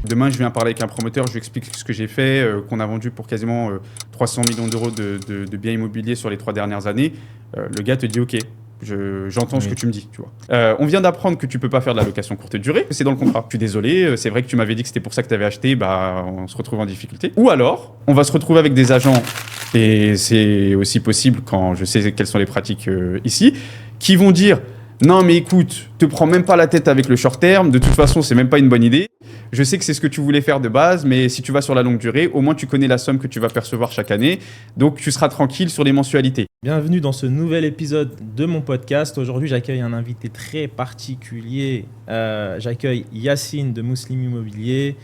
Demain, je viens parler avec un promoteur, je lui explique ce que j'ai fait, qu'on a vendu pour quasiment 300 millions d'euros de biens immobiliers sur les 3 dernières années. Le gars te dit OK. J'entends ce que tu me dis, tu vois. On vient d'apprendre que tu peux pas faire de la location courte durée, c'est dans le contrat. Je suis désolé, c'est vrai que tu m'avais dit que c'était pour ça que tu avais acheté, bah on se retrouve en difficulté. Ou alors, on va se retrouver avec des agents, et c'est aussi possible quand je sais quelles sont les pratiques ici, qui vont dire non mais écoute, te prends même pas la tête avec le short terme, de toute façon c'est même pas une bonne idée. Je sais que c'est ce que tu voulais faire de base, mais si tu vas sur la longue durée, au moins tu connais la somme que tu vas percevoir chaque année, donc tu seras tranquille sur les mensualités. Bienvenue dans ce nouvel épisode de mon podcast. Aujourd'hui, j'accueille un invité très particulier. J'accueille Yacine de Muslim Immobilier.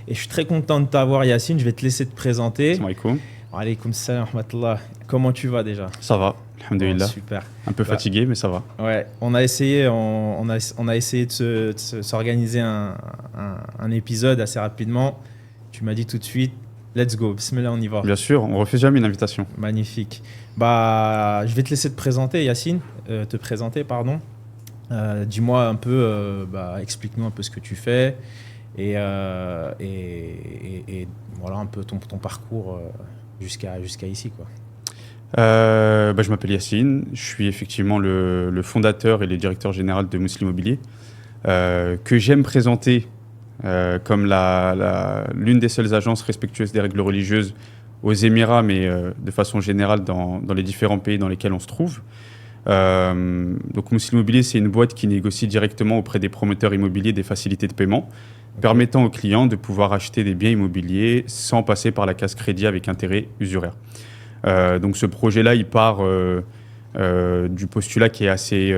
Et je suis très content de t'avoir, Yacine. Je vais te laisser te présenter. Assalamu alaikum. Alaykoum salam wa rahmatullah. Comment tu vas déjà? Ça va, alhamdoulilah. Super. Un peu fatigué, mais ça va. Ouais, on a essayé de s'organiser un épisode assez rapidement. Tu m'as dit tout de suite, let's go, bismillah, on y va. Bien sûr, on refait jamais une invitation. Magnifique. Bah, je vais te laisser te présenter, Yacine. Dis-moi un peu, explique-nous un peu ce que tu fais et voilà un peu ton parcours jusqu'à ici, quoi. Je m'appelle Yacine, je suis effectivement le fondateur et le directeur général de Muslim Immobilier, que j'aime présenter comme l'une des seules agences respectueuses des règles religieuses aux Émirats, mais de façon générale dans les différents pays dans lesquels on se trouve. Donc Muslim Immobilier, c'est une boîte qui négocie directement auprès des promoteurs immobiliers des facilités de paiement, permettant aux clients de pouvoir acheter des biens immobiliers sans passer par la case crédit avec intérêt usuraire. Donc ce projet-là, il part du postulat qui est assez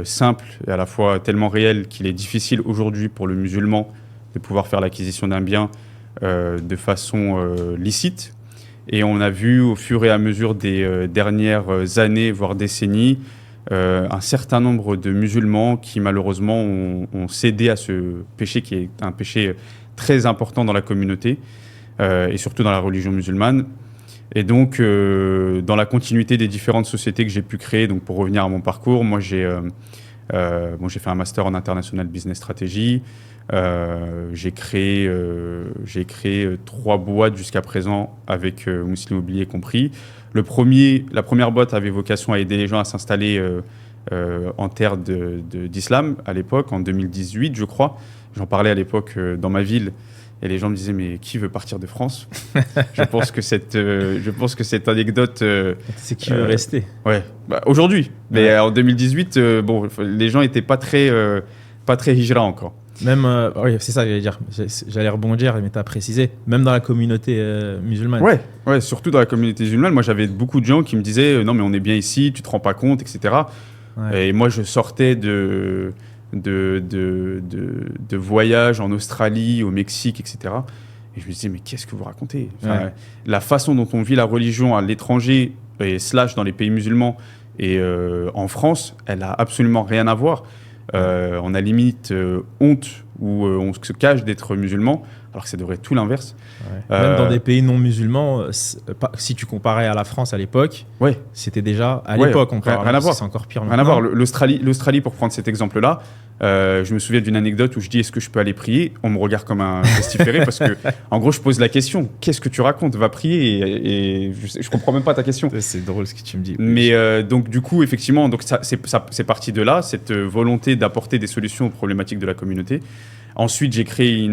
simple et à la fois tellement réel qu'il est difficile aujourd'hui pour le musulman de pouvoir faire l'acquisition d'un bien de façon licite. Et on a vu au fur et à mesure des dernières années, voire décennies, un certain nombre de musulmans qui malheureusement ont cédé à ce péché qui est un péché très important dans la communauté et surtout dans la religion musulmane. Et donc, dans la continuité des différentes sociétés que j'ai pu créer, donc pour revenir à mon parcours, moi j'ai fait un master en international business stratégie. J'ai créé 3 boîtes jusqu'à présent avec Muslim Immobilier compris. La première boîte avait vocation à aider les gens à s'installer en terre d'islam à l'époque, en 2018 je crois. J'en parlais à l'époque dans ma ville. Et les gens me disaient, mais qui veut partir de France? Je pense que cette anecdote... c'est qui veut rester. Ouais, aujourd'hui. Mais en 2018, les gens n'étaient pas très hijra encore. Même, oui, c'est ça que j'allais dire. J'allais rebondir, mais tu as précisé. Même dans la communauté musulmane. Ouais, surtout dans la communauté musulmane. Moi, j'avais beaucoup de gens qui me disaient, non, mais on est bien ici, tu te rends pas compte, etc. Ouais. Et moi, je sortais de voyages en Australie, au Mexique, etc. Et je me disais, mais qu'est-ce que vous racontez? La façon dont on vit la religion à l'étranger, et / dans les pays musulmans, et en France, elle n'a absolument rien à voir. On a limite honte ou on se cache d'être musulman, alors que ça devrait être tout l'inverse. Même dans des pays non musulmans, si tu comparais à la France à l'époque, c'était déjà à l'époque encore. Rien à voir. C'est encore pire. Rien à voir. L'Australie, pour prendre cet exemple-là, je me souviens d'une anecdote où je dis est-ce que je peux aller prier? On me regarde comme un pestiféré parce que, en gros, je pose la question qu'est-ce que tu racontes? Va prier et je comprends même pas ta question. C'est drôle ce que tu me dis. Mais donc du coup, effectivement, donc c'est parti de là, cette volonté d'apporter des solutions aux problématiques de la communauté. Ensuite, j'ai créé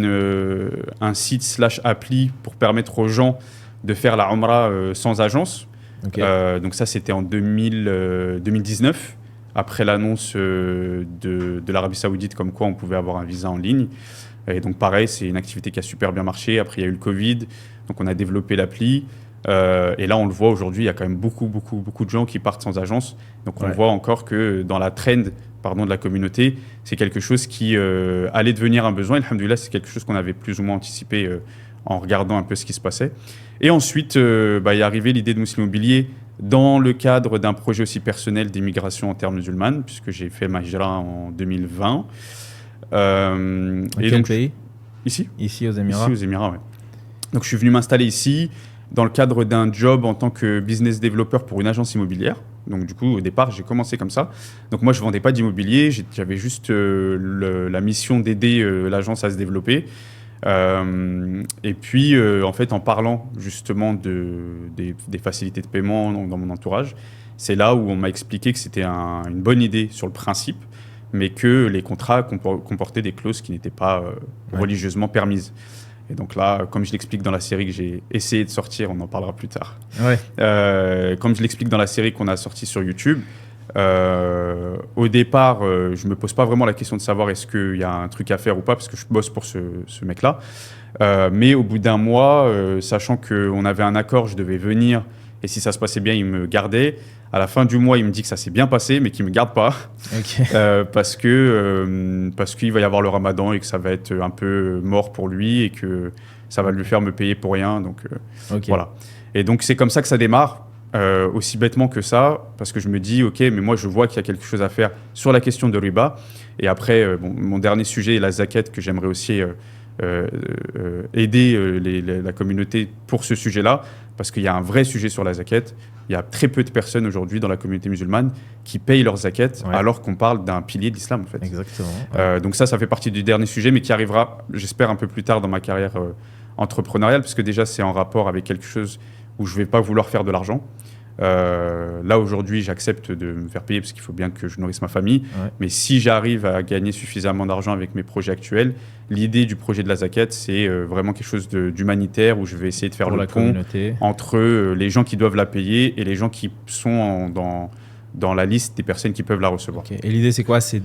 un site / appli pour permettre aux gens de faire la Umrah sans agence. Okay. Donc ça, c'était en 2019, après l'annonce de l'Arabie Saoudite comme quoi on pouvait avoir un visa en ligne. Et donc pareil, c'est une activité qui a super bien marché. Après, il y a eu le Covid, donc on a développé l'appli. Et là, on le voit aujourd'hui, il y a quand même beaucoup de gens qui partent sans agence. Donc on voit encore que dans la trend de la communauté, c'est quelque chose qui allait devenir un besoin. Alhamdoulilah, c'est quelque chose qu'on avait plus ou moins anticipé en regardant un peu ce qui se passait. Et ensuite, il est arrivé l'idée de Muslim Immobilier dans le cadre d'un projet aussi personnel d'immigration en terre musulmane, puisque j'ai fait ma hijra en 2020. Quel pays? Ici aux Émirats. Ici aux Émirats, oui. Donc je suis venu m'installer ici dans le cadre d'un job en tant que business developer pour une agence immobilière. Donc du coup, au départ, j'ai commencé comme ça. Donc moi, je ne vendais pas d'immobilier, j'avais juste la mission d'aider l'agence à se développer. Et puis, en fait, en parlant justement des facilités de paiement dans mon entourage, c'est là où on m'a expliqué que c'était une bonne idée sur le principe, mais que les contrats comportaient des clauses qui n'étaient pas religieusement permises. Et donc là, comme je l'explique dans la série que j'ai essayé de sortir, on en parlera plus tard. Ouais. Comme je l'explique dans la série qu'on a sortie sur YouTube, au départ, je me pose pas vraiment la question de savoir est-ce qu'il y a un truc à faire ou pas, parce que je bosse pour ce mec-là. Mais au bout d'un mois, sachant qu'on avait un accord, je devais venir, et si ça se passait bien, il me gardait. À la fin du mois, il me dit que ça s'est bien passé, mais qu'il me garde pas, parce qu'il va y avoir le Ramadan et que ça va être un peu mort pour lui et que ça va lui faire me payer pour rien. Donc voilà. Et donc c'est comme ça que ça démarre. Aussi bêtement que ça, parce que je me dis, ok, mais moi je vois qu'il y a quelque chose à faire sur la question de riba. Et après, mon dernier sujet est la zakat, que j'aimerais aussi aider la communauté pour ce sujet-là, parce qu'il y a un vrai sujet sur la zakat. Il y a très peu de personnes aujourd'hui dans la communauté musulmane qui payent leur zakat, alors qu'on parle d'un pilier de l'islam, en fait. Exactement. Donc ça fait partie du dernier sujet, mais qui arrivera, j'espère, un peu plus tard dans ma carrière entrepreneuriale, parce que déjà c'est en rapport avec quelque chose où je ne vais pas vouloir faire de l'argent. Là, aujourd'hui, j'accepte de me faire payer parce qu'il faut bien que je nourrisse ma famille. Mais si j'arrive à gagner suffisamment d'argent avec mes projets actuels, l'idée du projet de la zakat, c'est vraiment quelque chose d'humanitaire où je vais essayer de faire le pont entre les gens qui doivent la payer et les gens qui sont dans la liste des personnes qui peuvent la recevoir. Et l'idée, c'est quoi? C'est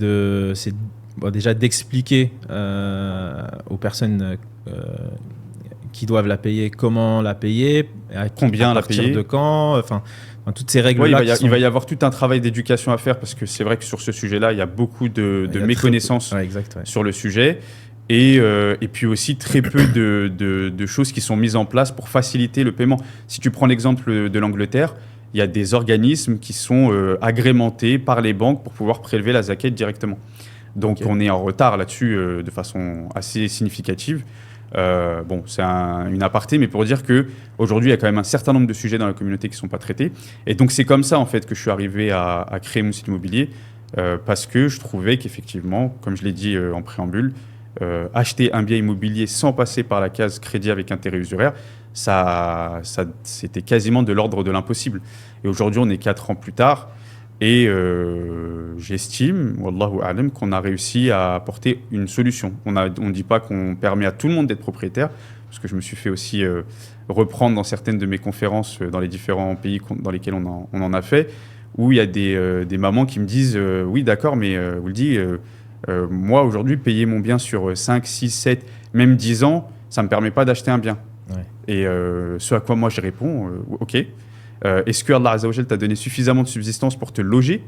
déjà d'expliquer aux personnes qui doivent la payer, comment la payer, combien la payer, de quand, enfin toutes ces règles-là. Il va y avoir tout un travail d'éducation à faire, parce que c'est vrai que sur ce sujet-là, il y a beaucoup de méconnaissances sur le sujet. Et puis aussi très peu de choses qui sont mises en place pour faciliter le paiement. Si tu prends l'exemple de l'Angleterre, il y a des organismes qui sont agrémentés par les banques pour pouvoir prélever la zakat directement. Donc on est en retard là-dessus de façon assez significative. C'est une aparté, mais pour dire qu'aujourd'hui, il y a quand même un certain nombre de sujets dans la communauté qui ne sont pas traités. Et donc, c'est comme ça, en fait, que je suis arrivé à créer Mousseline Immobilier, parce que je trouvais qu'effectivement, comme je l'ai dit en préambule, acheter un bien immobilier sans passer par la case crédit avec intérêt usuraire, c'était quasiment de l'ordre de l'impossible. Et aujourd'hui, on est 4 ans plus tard, et j'estime, wallahu a'lam, qu'on a réussi à apporter une solution. On ne dit pas qu'on permet à tout le monde d'être propriétaire, parce que je me suis fait aussi reprendre dans certaines de mes conférences dans les différents pays dans lesquels on en a fait, où il y a des mamans qui me disent oui, d'accord, mais vous le dites, moi aujourd'hui, payer mon bien sur 5, 6, 7, même 10 ans, ça ne me permet pas d'acheter un bien. Et ce à quoi moi je réponds, ok. Est-ce que Allah Azza wa Jal t'a donné suffisamment de subsistance pour te loger,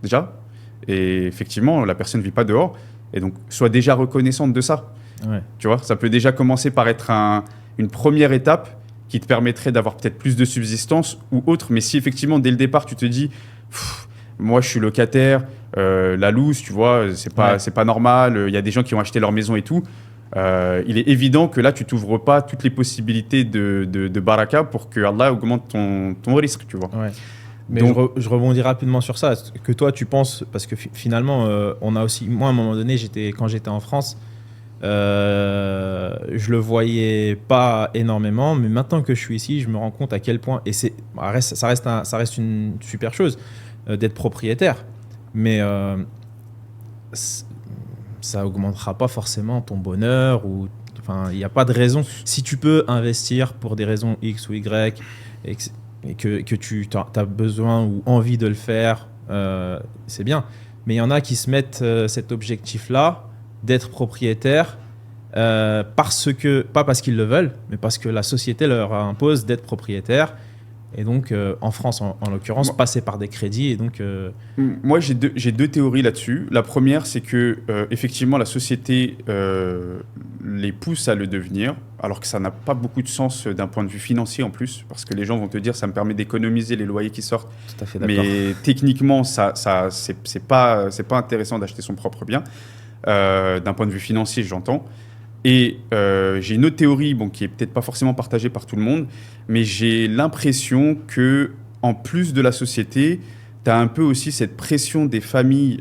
déjà? Et effectivement, la personne ne vit pas dehors. Et donc, sois déjà reconnaissante de ça. Tu vois, ça peut déjà commencer par être une première étape qui te permettrait d'avoir peut-être plus de subsistance ou autre. Mais si effectivement, dès le départ, tu te dis, moi, je suis locataire, la loose, tu vois, c'est pas normal, il y a des gens qui ont acheté leur maison et tout. Il est évident que là, tu t'ouvres pas toutes les possibilités de baraka pour que Allah augmente ton risque, tu vois. Mais donc, je rebondis rapidement sur ça. Que toi, tu penses, parce que finalement, on a aussi, moi, à un moment donné, quand j'étais en France, je le voyais pas énormément, mais maintenant que je suis ici, je me rends compte à quel point, et ça reste une super chose d'être propriétaire, mais ça augmentera pas forcément ton bonheur, ou enfin il n'y a pas de raison. Si tu peux investir pour des raisons X ou Y et que tu as besoin ou envie de le faire, c'est bien. Mais il y en a qui se mettent cet objectif-là d'être propriétaire pas parce qu'ils le veulent, mais parce que la société leur impose d'être propriétaire. Et donc, en France, en l'occurrence, passer par des crédits. Et donc, moi, j'ai deux théories là-dessus. La première, c'est que effectivement, la société les pousse à le devenir, alors que ça n'a pas beaucoup de sens d'un point de vue financier en plus, parce que les gens vont te dire ça me permet d'économiser les loyers qui sortent. Tout à fait d'accord. Mais techniquement, c'est pas intéressant d'acheter son propre bien. D'un point de vue financier, j'entends. Et j'ai une autre théorie, qui est peut-être pas forcément partagée par tout le monde, mais j'ai l'impression que, en plus de la société, tu as un peu aussi cette pression des familles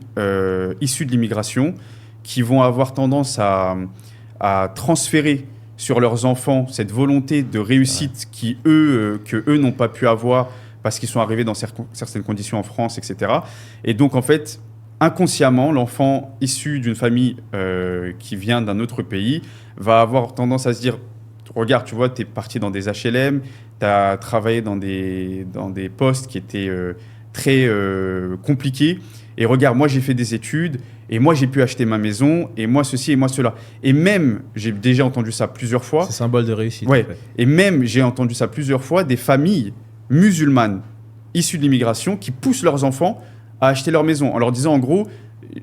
issues de l'immigration qui vont avoir tendance à transférer sur leurs enfants cette volonté de réussite que eux n'ont pas pu avoir parce qu'ils sont arrivés dans certaines conditions en France, etc. Et donc, en fait, inconsciemment, l'enfant issu d'une famille qui vient d'un autre pays va avoir tendance à se dire, regarde, tu vois, tu es parti dans des HLM, tu as travaillé dans des postes qui étaient très compliqués, et regarde, moi j'ai fait des études, et moi j'ai pu acheter ma maison, et moi ceci, et moi cela. Et même, j'ai déjà entendu ça plusieurs fois. C'est symbole de réussite. Ouais. En fait. Et même, j'ai entendu ça plusieurs fois, des familles musulmanes issues de l'immigration qui poussent leurs enfants à acheter leur maison, en leur disant en gros,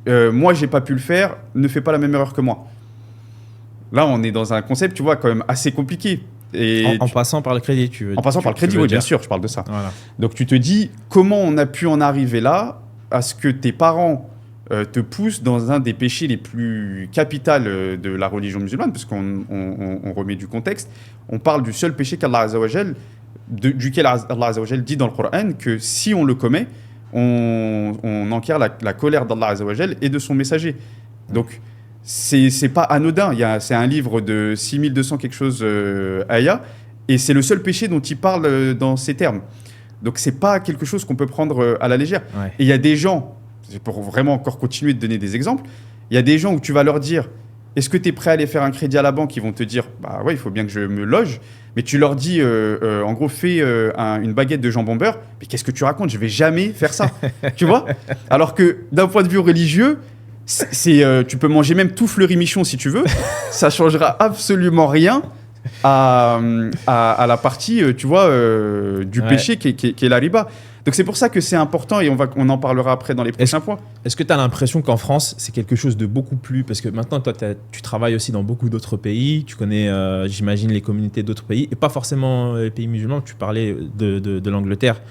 moi j'ai pas pu le faire, ne fais pas la même erreur que moi. Là, on est dans un concept, tu vois, quand même assez compliqué. Et En passant par le crédit, tu veux. en passant par le crédit, oui, bien sûr, je parle de ça. Voilà. Donc tu te dis, comment on a pu en arriver là, à ce que tes parents te poussent dans un des péchés les plus capitales de la religion musulmane, parce qu'on remet du contexte. On parle du seul péché qu'Allah Azza wa Jal, duquel Allah Azza wa Jal dit dans le Coran que si on le commet, on enquiert la colère d'Allah Azza wa Jal et de son messager. Donc, c'est pas anodin. C'est un livre de 6200 quelque chose ayah, et c'est le seul péché dont il parle dans ces termes. Donc, c'est pas quelque chose qu'on peut prendre à la légère. Ouais. Et il y a des gens, c'est pour vraiment encore continuer de donner des exemples, il y a des gens où tu vas leur dire, est-ce que tu es prêt à aller faire un crédit à la banque? Ils vont te dire, bah ouais, il faut bien que je me loge. Mais tu leur dis, en gros, fais une baguette de jambon beurre. Mais qu'est-ce que tu racontes? Je vais jamais faire ça. Tu vois? Alors que d'un point de vue religieux, tu peux manger même tout fleuri-michon si tu veux. Ça changera absolument rien à la partie, tu vois, du péché qui est la riba. Donc c'est pour ça que c'est important, et on en parlera après dans les prochains points. Est-ce que tu as l'impression qu'en France, c'est quelque chose de beaucoup plus... Parce que maintenant, toi, tu travailles aussi dans beaucoup d'autres pays, tu connais, j'imagine, les communautés d'autres pays, et pas forcément les pays musulmans. Tu parlais de l'Angleterre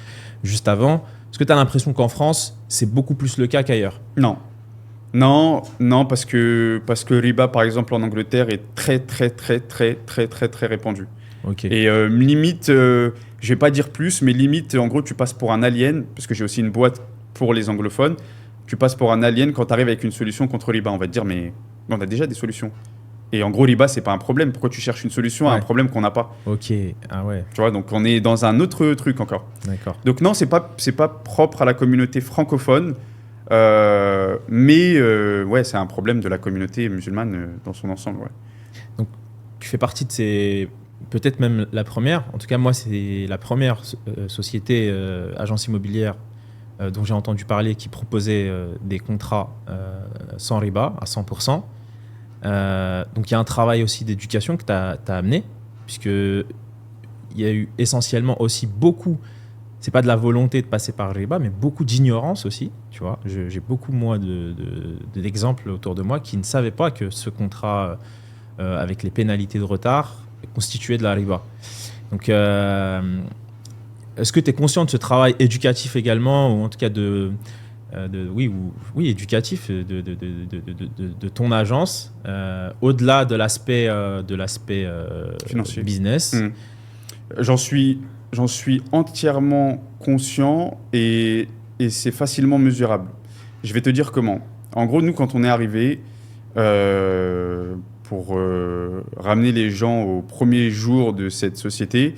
juste avant. Est-ce que tu as l'impression qu'en France, c'est beaucoup plus le cas qu'ailleurs? Non, parce que riba, par exemple, en Angleterre, est très, très, très, très, très, très, très répandu. Ok. Et limite, je vais pas dire plus, mais limite, en gros, tu passes pour un alien, parce que j'ai aussi une boîte pour les anglophones. Tu passes pour un alien quand tu arrives avec une solution contre riba. On va te dire, mais on a déjà des solutions. Et en gros, riba, c'est pas un problème. Pourquoi tu cherches une solution à un problème qu'on n'a pas? Ok, ah ouais. Tu vois, donc on est dans un autre truc encore. D'accord. Donc non, c'est pas propre à la communauté francophone. Mais ouais, c'est un problème de la communauté musulmane dans son ensemble. Ouais. Donc, tu fais partie de ces... Peut-être même la première. En tout cas, moi, c'est la première société, agence immobilière dont j'ai entendu parler qui proposait des contrats sans riba à 100%. Donc, il y a un travail aussi d'éducation que tu as amené, puisqu'il y a eu essentiellement aussi beaucoup... C'est pas de la volonté de passer par le riba, mais beaucoup d'ignorance aussi, tu vois. J'ai beaucoup, moi, d'exemples autour de moi qui ne savaient pas que ce contrat, avec les pénalités de retard, constituait de la riba. Donc, est-ce que tu es conscient de ce travail éducatif également, ou en tout cas éducatif de ton agence, au-delà de l'aspect financier, business? J'en suis entièrement conscient, et c'est facilement mesurable. Je vais te dire comment. En gros, nous, quand on est arrivé, pour ramener les gens au premier jour de cette société,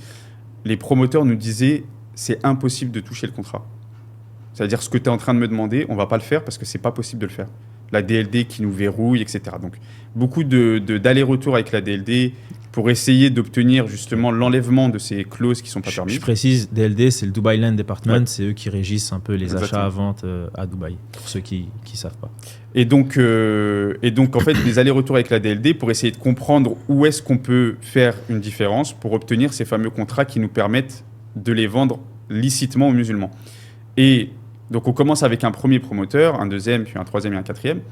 les promoteurs nous disaient « c'est impossible de toucher le contrat ». C'est-à-dire, ce que tu es en train de me demander, on ne va pas le faire parce que ce n'est pas possible de le faire. La DLD qui nous verrouille, etc. Donc, beaucoup d'allers-retours avec la DLD pour essayer d'obtenir justement l'enlèvement de ces clauses qui ne sont pas permises. Je précise, DLD, c'est le Dubai Land Department, Ouais. c'est eux qui régissent un peu les Exactement. achats-ventes à Dubaï, pour ceux qui ne savent pas. Et donc, en fait, des allers-retours avec la DLD pour essayer de comprendre où est-ce qu'on peut faire une différence pour obtenir ces fameux contrats qui nous permettent de les vendre licitement aux musulmans. Et donc, on commence avec un premier promoteur, un deuxième, puis un troisième et un quatrième.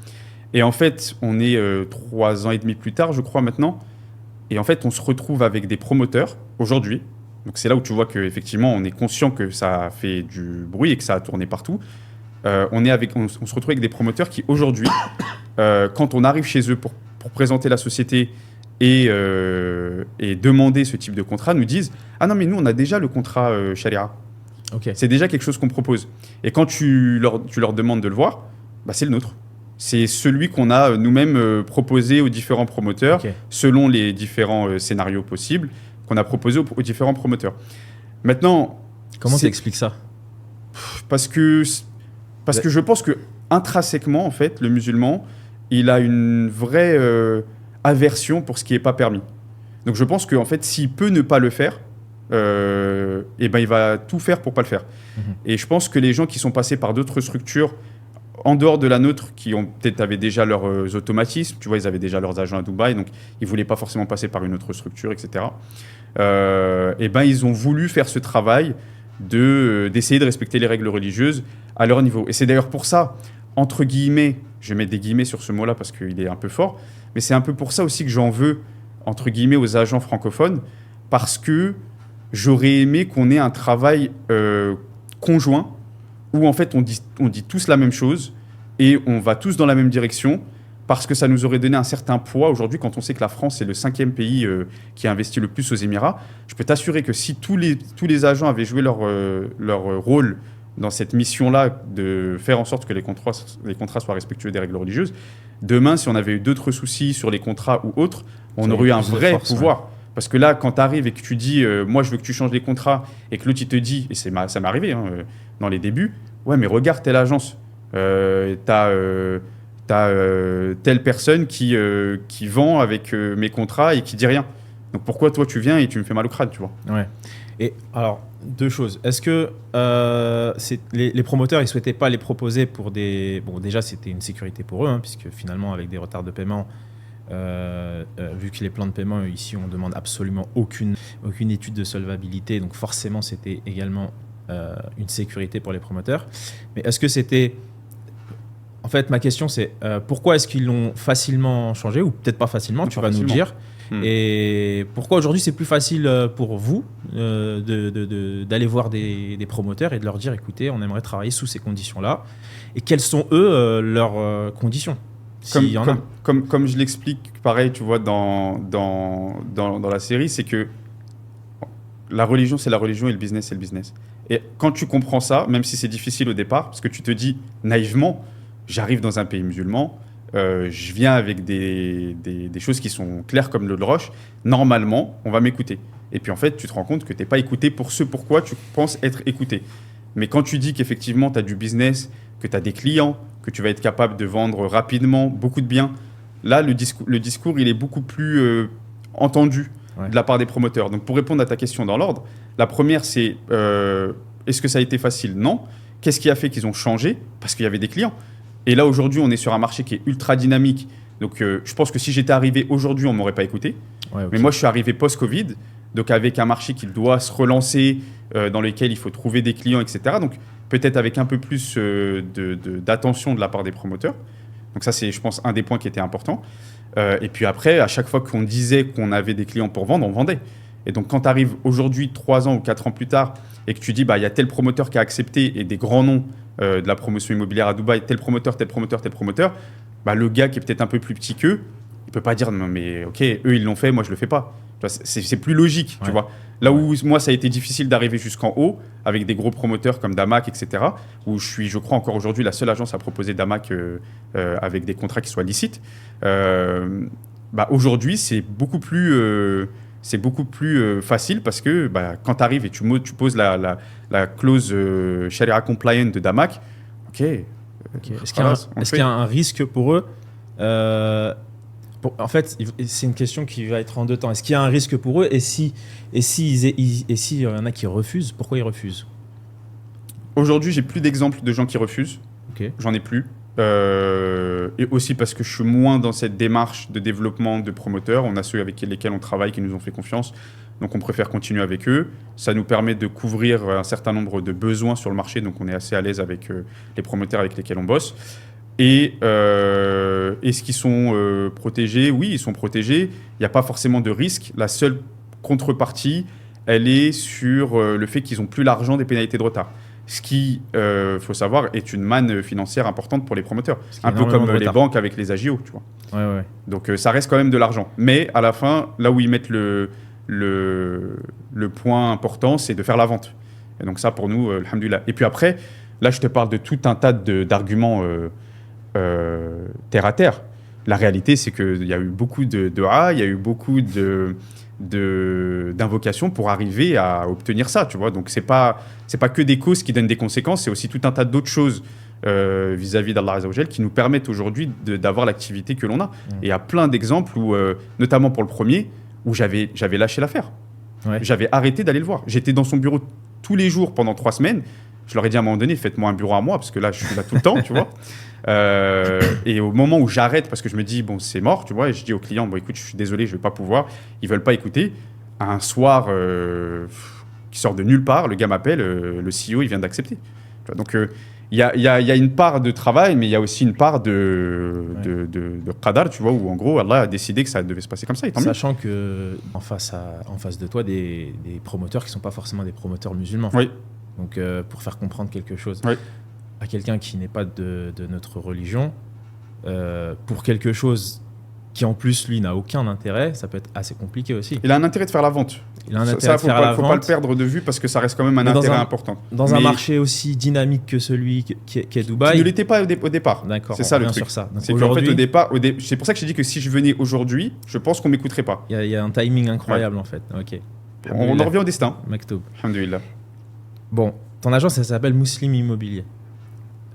Et en fait, on est 3 ans et demi plus tard, je crois, maintenant. Et en fait, on se retrouve avec des promoteurs aujourd'hui. Donc, c'est là où tu vois qu'effectivement, on est conscient que ça a fait du bruit et que ça a tourné partout. On se retrouve avec des promoteurs qui, aujourd'hui, quand on arrive chez eux pour présenter la société et demander ce type de contrat, nous disent « Ah non, mais nous, on a déjà le contrat Sharia. Ok. C'est déjà quelque chose qu'on propose. » Et quand tu leur demandes de le voir, bah, c'est le nôtre. C'est celui qu'on a nous-mêmes proposé aux différents promoteurs, Ok. selon les différents scénarios possibles, qu'on a proposé aux différents promoteurs. Maintenant, Comment c'est- tu expliques ça? parce que, parce que je pense que intrinsèquement, en fait, le musulman, il a une vraie aversion pour ce qui n'est pas permis. Donc je pense qu'en fait, s'il peut ne pas le faire, et ben, il va tout faire pour pas le faire. Mhm. Et je pense que les gens qui sont passés par d'autres structures en dehors de la nôtre, qui ont peut-être avaient déjà leurs automatismes, tu vois, ils avaient déjà leurs agents à Dubaï, donc ils voulaient pas forcément passer par une autre structure, etc. Et ben ils ont voulu faire ce travail d'essayer de respecter les règles religieuses à leur niveau. Et c'est d'ailleurs pour ça, entre guillemets, je mets des guillemets sur ce mot-là parce qu'il est un peu fort, mais c'est un peu pour ça aussi que j'en veux, entre guillemets, aux agents francophones, parce que j'aurais aimé qu'on ait un travail conjoint où en fait on dit tous la même chose et on va tous dans la même direction parce que ça nous aurait donné un certain poids. Aujourd'hui, quand on sait que la France est le 5e pays qui a investi le plus aux Émirats, je peux t'assurer que si tous les agents avaient joué leur rôle dans cette mission-là de faire en sorte que les contrats soient respectueux des règles religieuses, demain, si on avait eu d'autres soucis sur les contrats ou autres, on Ça aurait eu un plus de vrai force, pouvoir. Parce que là, quand tu arrives et que tu dis moi, je veux que tu changes les contrats, et que l'autre, il te dit, et ça m'est arrivé dans les débuts, ouais, mais regarde telle agence, t'as telle personne qui vend avec mes contrats et qui dit rien. Donc pourquoi toi, tu viens et tu me fais mal au crâne, tu vois? Ouais. Et alors, deux choses. Est-ce que les promoteurs, ils souhaitaient pas les proposer pour des... Bon, déjà, c'était une sécurité pour eux, hein, puisque finalement, avec des retards de paiement, vu que les plans de paiement, ici, on demande absolument aucune étude de solvabilité. Donc forcément, c'était également une sécurité pour les promoteurs. Mais est-ce que c'était... En fait, ma question, c'est pourquoi est-ce qu'ils l'ont facilement changé, ou peut-être pas facilement, tu Pas vas nous le facilement. dire. Et pourquoi aujourd'hui c'est plus facile pour vous d'aller voir des promoteurs et de leur dire écoutez, on aimerait travailler sous ces conditions-là, et quelles sont eux leurs conditions, s'il y en a. Comme je l'explique, pareil, tu vois, dans la série, c'est que la religion, c'est la religion et le business, c'est le business. Et quand tu comprends ça, même si c'est difficile au départ, parce que tu te dis naïvement, j'arrive dans un pays musulman, je viens avec des choses qui sont claires comme l'eau de roche, normalement, on va m'écouter. Et puis en fait, tu te rends compte que tu n'es pas écouté pour ce pourquoi tu penses être écouté. Mais quand tu dis qu'effectivement, tu as du business, que tu as des clients, que tu vas être capable de vendre rapidement beaucoup de biens, là, le discours il est beaucoup plus entendu de la part des promoteurs. Donc pour répondre à ta question dans l'ordre, la première, c'est est-ce que ça a été facile? Non. Qu'est-ce qui a fait qu'ils ont changé? Parce qu'il y avait des clients. Et là, aujourd'hui, on est sur un marché qui est ultra dynamique. Donc, je pense que si j'étais arrivé aujourd'hui, on ne m'aurait pas écouté. Ouais, ok. Mais moi, je suis arrivé post-Covid, donc avec un marché qui doit se relancer, dans lequel il faut trouver des clients, etc. Donc, peut-être avec un peu plus d'attention de la part des promoteurs. Donc, ça, c'est, je pense, un des points qui était important. Et puis après, à chaque fois qu'on disait qu'on avait des clients pour vendre, on vendait. Et donc, quand tu arrives aujourd'hui, 3 ans ou 4 ans plus tard, et que tu dis, bah, y a tel promoteur qui a accepté, et des grands noms de la promotion immobilière à Dubaï, tel promoteur, bah, le gars qui est peut-être un peu plus petit qu'eux, il peut pas dire, non, mais ok, eux, ils l'ont fait, moi, je le fais pas. Tu vois, c'est plus logique, tu vois. Là où moi, ça a été difficile d'arriver jusqu'en haut, avec des gros promoteurs comme Damac, etc., où je suis, je crois, encore aujourd'hui la seule agence à proposer Damac avec des contrats qui soient licites. Bah, aujourd'hui, c'est beaucoup plus facile parce que bah, quand tu arrives et tu poses la clause Sharia compliant de Damac, ok. Est-ce qu'il y a un risque pour eux en fait, c'est une question qui va être en deux temps. Est-ce qu'il y a un risque pour eux, et s'il y en a qui refusent, pourquoi ils refusent? Aujourd'hui, j'ai plus d'exemples de gens qui refusent. Okay. J'en ai plus. Et aussi parce que je suis moins dans cette démarche de développement de promoteurs. On a ceux avec lesquels on travaille qui nous ont fait confiance. Donc on préfère continuer avec eux. Ça nous permet de couvrir un certain nombre de besoins sur le marché. Donc on est assez à l'aise avec les promoteurs avec lesquels on bosse. Et est-ce qu'ils sont protégés? Oui, ils sont protégés. Il n'y a pas forcément de risque. La seule contrepartie, elle est sur le fait qu'ils n'ont plus l'argent des pénalités de retard. Ce qui, faut savoir, est une manne financière importante pour les promoteurs. Un peu comme les banques avec les agios, tu vois. Ouais. Donc ça reste quand même de l'argent. Mais à la fin, là où ils mettent le point important, c'est de faire la vente. Et donc ça, pour nous, alhamdoulilah. Et puis après, là, je te parle de tout un tas d'arguments terre à terre. La réalité, c'est qu'il y a eu beaucoup de dua, il y a eu beaucoup d'invocations pour arriver à obtenir ça, tu vois. Donc, c'est pas que des causes qui donnent des conséquences, c'est aussi tout un tas d'autres choses vis-à-vis d'Allah Azza wa Jal qui nous permettent aujourd'hui d'avoir l'activité que l'on a. Et il y a plein d'exemples où, notamment pour le premier, où j'avais lâché l'affaire. Ouais. J'avais arrêté d'aller le voir. J'étais dans son bureau tous les jours pendant 3 semaines. Je leur ai dit à un moment donné, faites-moi un bureau à moi, parce que là, je suis là tout le temps, tu vois. Et au moment où j'arrête, parce que je me dis, bon, c'est mort, tu vois, et je dis au client, bon, écoute, je suis désolé, je ne vais pas pouvoir. Ils ne veulent pas écouter. Un soir, qui sort de nulle part, le gars m'appelle, le CEO, il vient d'accepter. Tu vois, donc, il y a une part de travail, mais il y a aussi une part de qadar, tu vois, où en gros, Allah a décidé que ça devait se passer comme ça. Et tant mieux. Sachant qu'en face de toi, des promoteurs qui ne sont pas forcément des promoteurs musulmans. Oui. Donc, pour faire comprendre quelque chose Oui. à quelqu'un qui n'est pas de notre religion, pour quelque chose qui en plus, lui, n'a aucun intérêt, ça peut être assez compliqué aussi. Il a un intérêt de faire la vente. Il a un intérêt de faire la vente. Il ne faut pas le perdre de vue parce que ça reste quand même un intérêt important. Dans un marché aussi dynamique que celui qui est Dubaï. Qui ne l'était pas au départ. D'accord. C'est ça le truc. Sur ça. C'est qu'en fait, au départ, c'est pour ça que je dis que si je venais aujourd'hui, je pense qu'on ne m'écouterait pas. Il y a un timing incroyable en fait. Ok. On en revient au destin. Maktoub. Alhamdoulilah. Bon, ton agence, elle s'appelle Muslim Immobilier.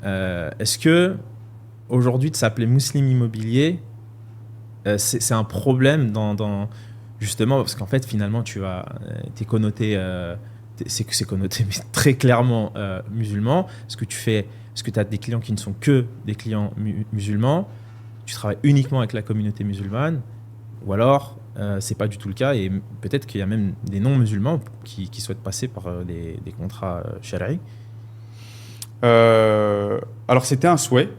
Est-ce que aujourd'hui de s'appeler Muslim Immobilier, c'est un problème dans justement parce qu'en fait finalement t'es connoté, c'est connoté mais très clairement musulman. Est-ce que tu as des clients qui ne sont que des clients musulmans? Tu travailles uniquement avec la communauté musulmane ou alors c'est pas du tout le cas et peut-être qu'il y a même des non-musulmans qui souhaitent passer par des contrats shari'i. Alors c'était un souhait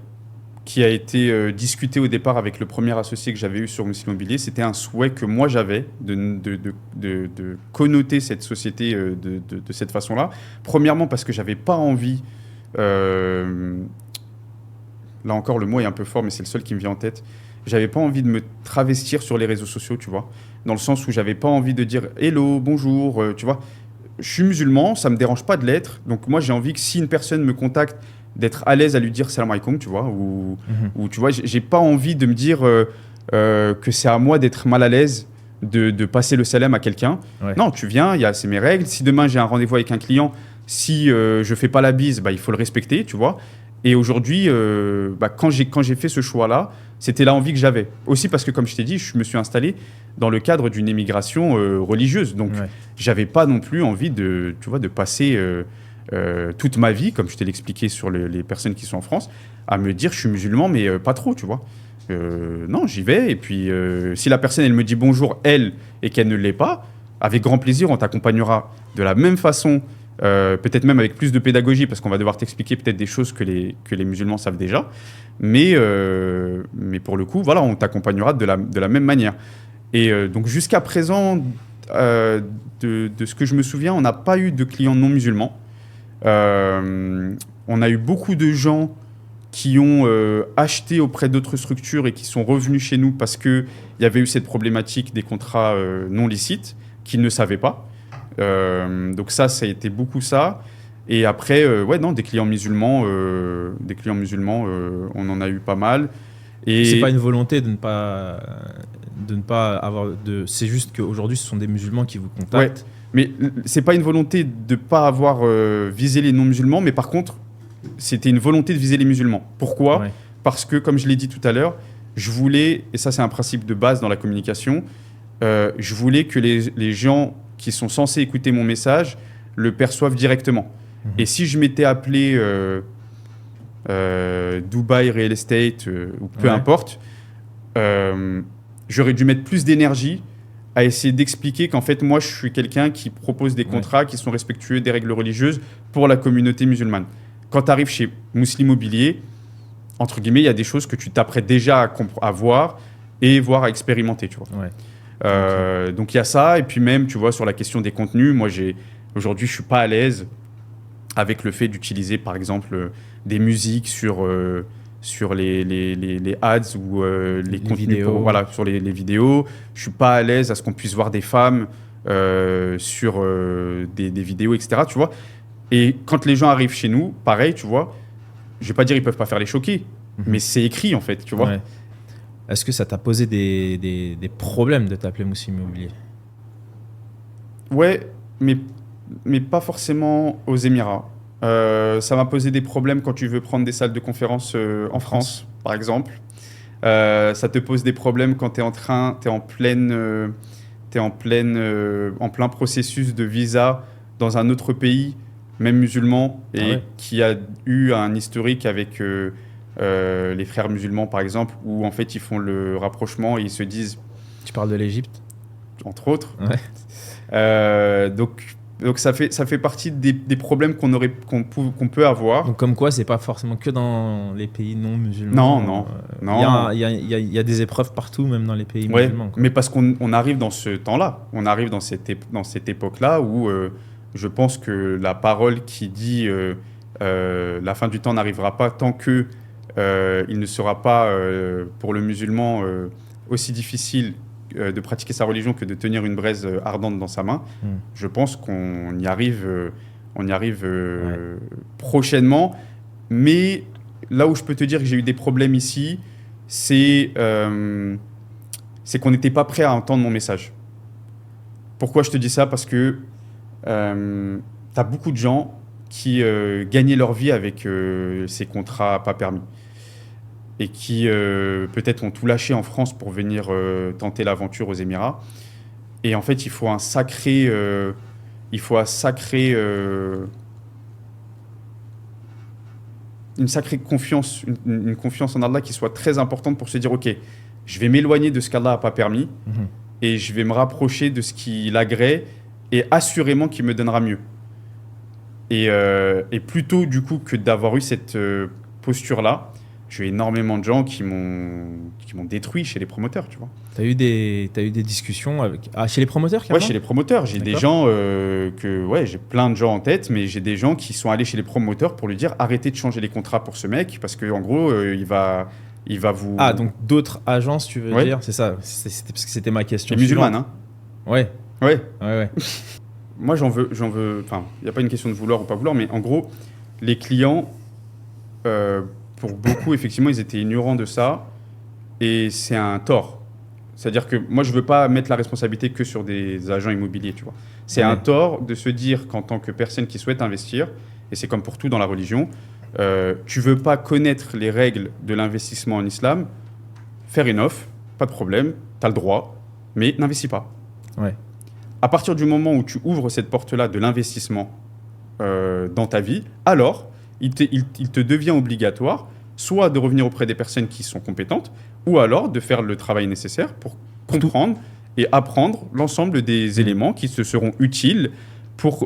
qui a été discuté au départ avec le premier associé que j'avais eu sur Muslim Immobilier. C'était un souhait que moi j'avais de connoter cette société de cette façon-là. Premièrement parce que j'avais pas envie, là encore le mot est un peu fort mais c'est le seul qui me vient en tête, j'avais pas envie de me travestir sur les réseaux sociaux, tu vois, dans le sens où j'avais pas envie de dire hello, bonjour, tu vois. Je suis musulman, ça me dérange pas de l'être, donc moi j'ai envie que si une personne me contacte, d'être à l'aise à lui dire salam alaikum, tu vois, ou tu vois, j'ai pas envie de me dire que c'est à moi d'être mal à l'aise de passer le salam à quelqu'un. Ouais. Non, tu viens, c'est mes règles. Si demain j'ai un rendez-vous avec un client, si je fais pas la bise, il faut le respecter, tu vois. Et aujourd'hui, quand j'ai fait ce choix-là, c'était l'envie que j'avais. Aussi parce que, comme je t'ai dit, je me suis installé dans le cadre d'une émigration religieuse. Donc, j'avais pas non plus envie de passer toute ma vie, comme je t'ai expliqué sur les personnes qui sont en France, à me dire je suis musulman, mais pas trop, tu vois. Non, j'y vais. Et puis, si la personne, elle me dit bonjour, elle, et qu'elle ne l'est pas, avec grand plaisir, on t'accompagnera de la même façon, peut-être même avec plus de pédagogie, parce qu'on va devoir t'expliquer peut-être des choses que les musulmans savent déjà. Mais pour le coup, voilà, on t'accompagnera de la même manière. Et donc, jusqu'à présent, de ce que je me souviens, on n'a pas eu de clients non musulmans. On a eu beaucoup de gens qui ont acheté auprès d'autres structures et qui sont revenus chez nous parce qu'il y avait eu cette problématique des contrats non licites qu'ils ne savaient pas. Donc ça a été beaucoup ça. Et après, des clients musulmans, on en a eu pas mal. Et c'est pas une volonté de ne pas avoir de. C'est juste qu'aujourd'hui, ce sont des musulmans qui vous contactent. Ouais. Mais c'est pas une volonté de ne pas avoir visé les non-musulmans, mais par contre, c'était une volonté de viser les musulmans. Pourquoi ? Parce que, comme je l'ai dit tout à l'heure, je voulais, et ça c'est un principe de base dans la communication, je voulais que les gens qui sont censés écouter mon message le perçoivent directement. Et si je m'étais appelé Dubaï Real Estate ou peu importe, j'aurais dû mettre plus d'énergie à essayer d'expliquer qu'en fait, moi, je suis quelqu'un qui propose des contrats qui sont respectueux des règles religieuses pour la communauté musulmane. Quand tu arrives chez Muslim Immobilier, entre guillemets, il y a des choses que tu t'apprêtes déjà à voir et voire à expérimenter, tu vois. Donc, il y a ça. Et puis même, tu vois, sur la question des contenus, moi, aujourd'hui, je ne suis pas à l'aise avec le fait d'utiliser, par exemple, des musiques sur les ads ou les contenus vidéos. Sur les vidéos. Je suis pas à l'aise à ce qu'on puisse voir des femmes sur des vidéos, etc. Tu vois. Et quand les gens arrivent chez nous, pareil, tu vois, je vais pas dire ils peuvent pas faire les choquer, Mais c'est écrit, en fait, tu vois. Ouais. Est-ce que ça t'a posé des problèmes de t'appeler Muslim Immobilier? Ouais, mais pas forcément aux Émirats. Ça m'a posé des problèmes quand tu veux prendre des salles de conférence en France, par exemple. Ça te pose des problèmes quand tu es en plein processus de visa dans un autre pays, même musulman, et qui a eu un historique avec les frères musulmans, par exemple, où en fait ils font le rapprochement et ils se disent, Tu parles de l'Égypte? entre autres. Ouais. Donc ça fait partie des problèmes qu'on peut avoir. Donc comme quoi, c'est pas forcément que dans les pays non musulmans. Non. Il y a des épreuves partout, même dans les pays Ouais, musulmans. Quoi. mais parce qu'on arrive dans ce temps-là, on arrive dans cette époque-là où je pense que la parole qui dit la fin du temps n'arrivera pas tant que il ne sera pas pour le musulman aussi difficile de pratiquer sa religion que de tenir une braise ardente dans sa main. Je pense qu'on y arrive, prochainement. Mais là où je peux te dire que j'ai eu des problèmes ici, c'est qu'on n'était pas prêt à entendre mon message. Pourquoi je te dis ça? Parce que tu as beaucoup de gens qui gagnaient leur vie avec ces contrats pas permis et qui peut-être ont tout lâché en France pour venir tenter l'aventure aux Émirats. Et en fait, il faut une sacrée confiance, une confiance en Allah qui soit très importante pour se dire, ok, je vais m'éloigner de ce qu'Allah n'a pas permis et je vais me rapprocher de ce qu'il agrée et assurément qu'il me donnera mieux. Et plutôt du coup que d'avoir eu cette posture-là, j'ai eu énormément de gens qui m'ont détruit chez les promoteurs, tu vois. T'as eu des discussions chez les promoteurs, carrément? Ouais, chez les promoteurs. J'ai des gens j'ai plein de gens en tête, mais j'ai des gens qui sont allés chez les promoteurs pour lui dire arrêtez de changer les contrats pour ce mec, parce qu'en gros, il va vous... Ah, donc d'autres agences, tu veux dire? C'est ça, c'était parce que c'était ma question. Les musulmanes, hein. Ouais. Moi, j'en veux... Enfin, il n'y a pas une question de vouloir ou pas vouloir, mais en gros, les clients... pour beaucoup, effectivement, ils étaient ignorants de ça. Et c'est un tort. C'est-à-dire que moi, je ne veux pas mettre la responsabilité que sur des agents immobiliers, tu vois. C'est un tort de se dire qu'en tant que personne qui souhaite investir, et c'est comme pour tout dans la religion, tu ne veux pas connaître les règles de l'investissement en islam, faire une offre, pas de problème, tu as le droit, mais n'investis pas. Ouais. À partir du moment où tu ouvres cette porte-là de l'investissement dans ta vie, alors... Il te devient obligatoire soit de revenir auprès des personnes qui sont compétentes ou alors de faire le travail nécessaire pour comprendre et apprendre l'ensemble des éléments qui te seront utiles pour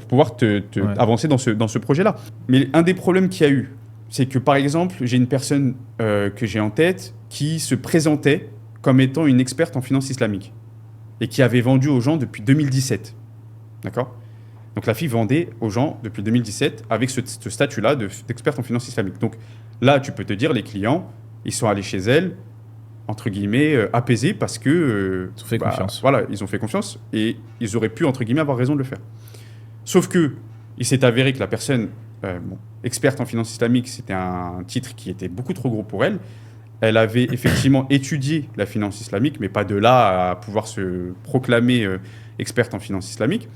pouvoir avancer dans ce projet-là. Mais un des problèmes qu'il y a eu, c'est que par exemple, j'ai une personne que j'ai en tête qui se présentait comme étant une experte en finance islamique et qui avait vendu aux gens depuis 2017. D'accord ? Donc la fille vendait aux gens depuis 2017 avec ce statut-là d'experte en finance islamique. Donc là, tu peux te dire, les clients, ils sont allés chez elle, entre guillemets, apaisés parce que... ils ont fait confiance. Voilà, ils ont fait confiance et ils auraient pu, entre guillemets, avoir raison de le faire. Sauf que il s'est avéré que la personne experte en finance islamique, c'était un titre qui était beaucoup trop gros pour elle. Elle avait effectivement étudié la finance islamique, mais pas de là à pouvoir se proclamer experte en finance islamique.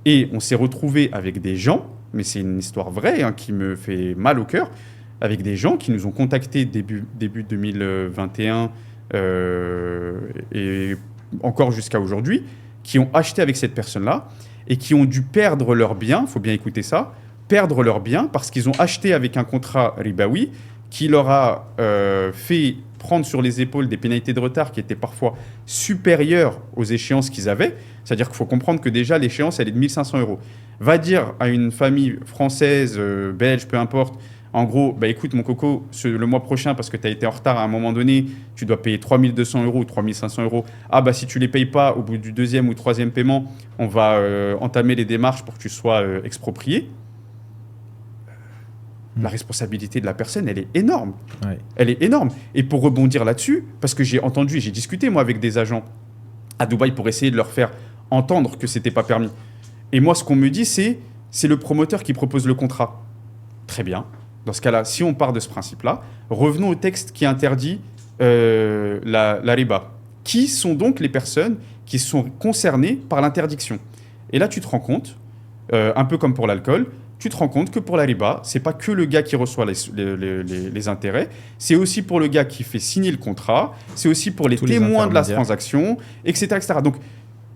Et on s'est retrouvé avec des gens, mais c'est une histoire vraie qui me fait mal au cœur, avec des gens qui nous ont contactés début 2021 et encore jusqu'à aujourd'hui, qui ont acheté avec cette personne-là et qui ont dû perdre leurs biens, il faut bien écouter ça, perdre leurs biens parce qu'ils ont acheté avec un contrat ribaoui qui leur a fait prendre sur les épaules des pénalités de retard qui étaient parfois supérieures aux échéances qu'ils avaient. C'est-à-dire qu'il faut comprendre que déjà, l'échéance, elle est de 1 500 €. Va dire à une famille française, belge, peu importe, en gros, bah, écoute, mon coco, le mois prochain, parce que tu as été en retard à un moment donné, tu dois payer 3 200 € ou 3 500 €. Ah, bah si tu ne les payes pas, au bout du deuxième ou troisième paiement, on va entamer les démarches pour que tu sois exproprié. La responsabilité de la personne, elle est énorme. Ouais. Elle est énorme. Et pour rebondir là-dessus, parce que j'ai entendu et j'ai discuté, moi, avec des agents à Dubaï pour essayer de leur faire entendre que ce n'était pas permis. Et moi, ce qu'on me dit, c'est le promoteur qui propose le contrat. Très bien. Dans ce cas-là, si on part de ce principe-là, revenons au texte qui interdit la riba. Qui sont donc les personnes qui sont concernées par l'interdiction? Et là, tu te rends compte, un peu comme pour l'alcool, tu te rends compte que pour la riba, c'est pas que le gars qui reçoit les intérêts, c'est aussi pour le gars qui fait signer le contrat, c'est aussi pour les témoins de la transaction, etc., etc. Donc,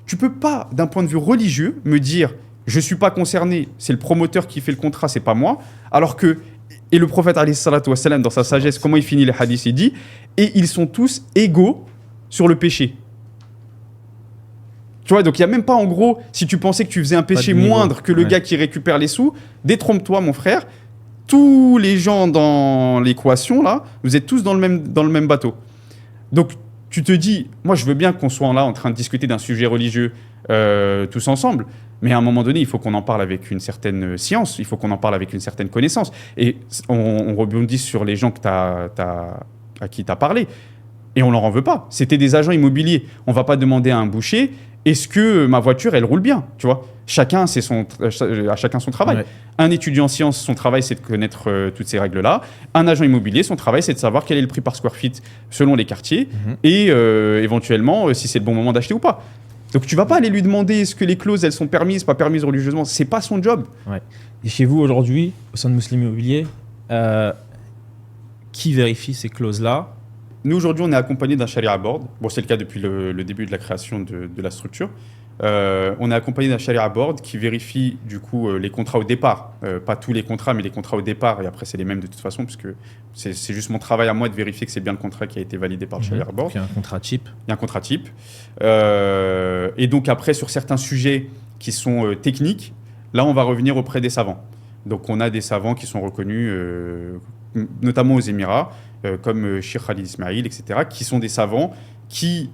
tu peux pas, d'un point de vue religieux, me dire je suis pas concerné, c'est le promoteur qui fait le contrat, c'est pas moi, alors que et le prophète alayhi salatu wassalam, dans sa sagesse, comment il finit les hadiths, il dit et ils sont tous égaux sur le péché. Tu vois, donc il n'y a même pas, en gros, si tu pensais que tu faisais un péché moindre que le gars qui récupère les sous, détrompe-toi, mon frère. Tous les gens dans l'équation, là, vous êtes tous dans le même bateau. Donc, tu te dis, moi, je veux bien qu'on soit là en train de discuter d'un sujet religieux tous ensemble, mais à un moment donné, il faut qu'on en parle avec une certaine science, il faut qu'on en parle avec une certaine connaissance. Et on rebondit sur les gens à qui tu as parlé. Et on leur en veut pas. C'était des agents immobiliers. On va pas demander à un boucher est-ce que ma voiture elle roule bien, tu vois. Chacun son travail. Ouais. Un étudiant en sciences, son travail c'est de connaître toutes ces règles là. Un agent immobilier, son travail c'est de savoir quel est le prix par square feet selon les quartiers et éventuellement si c'est le bon moment d'acheter ou pas. Donc tu vas pas aller lui demander est-ce que les clauses elles sont permises, pas permises religieusement. C'est pas son job. Ouais. Et chez vous aujourd'hui, au sein de Muslim Immobilier, qui vérifie ces clauses là? Nous, aujourd'hui, on est accompagné d'un Sharia board. Bon, c'est le cas depuis le début de la création de la structure. On est accompagné d'un Sharia board qui vérifie, du coup, les contrats au départ. Pas tous les contrats, mais les contrats au départ. Et après, c'est les mêmes de toute façon, puisque c'est juste mon travail à moi de vérifier que c'est bien le contrat qui a été validé par le Sharia board. Il y a un contrat type. Il y a un contrat type. Et donc, après, sur certains sujets qui sont techniques, là, on va revenir auprès des savants. Donc, on a des savants qui sont reconnus, notamment aux Émirats, comme Cheikh Khalid Ismail, etc., qui sont des savants qui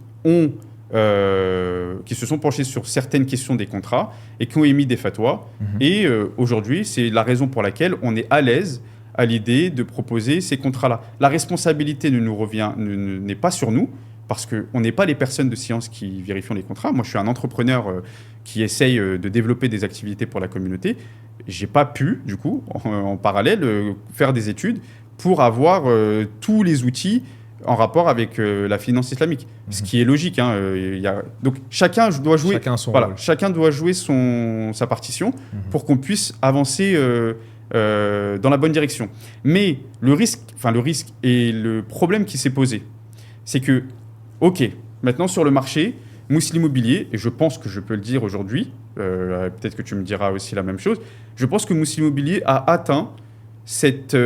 se sont penchés sur certaines questions des contrats et qui ont émis des fatwas. Et aujourd'hui, c'est la raison pour laquelle on est à l'aise à l'idée de proposer ces contrats-là. La responsabilité n'est pas sur nous, parce qu'on n'est pas les personnes de science qui vérifient les contrats. Moi, je suis un entrepreneur qui essaye de développer des activités pour la communauté. Je n'ai pas pu, du coup, en parallèle, faire des études pour avoir tous les outils en rapport avec la finance islamique. Ce qui est logique. Donc, chacun doit jouer, chacun doit jouer sa partition pour qu'on puisse avancer dans la bonne direction. Mais le risque et le problème qui s'est posé, c'est que, OK, maintenant sur le marché, Muslim Immobilier, et je pense que je peux le dire aujourd'hui, peut-être que tu me diras aussi la même chose, je pense que Muslim Immobilier a atteint cette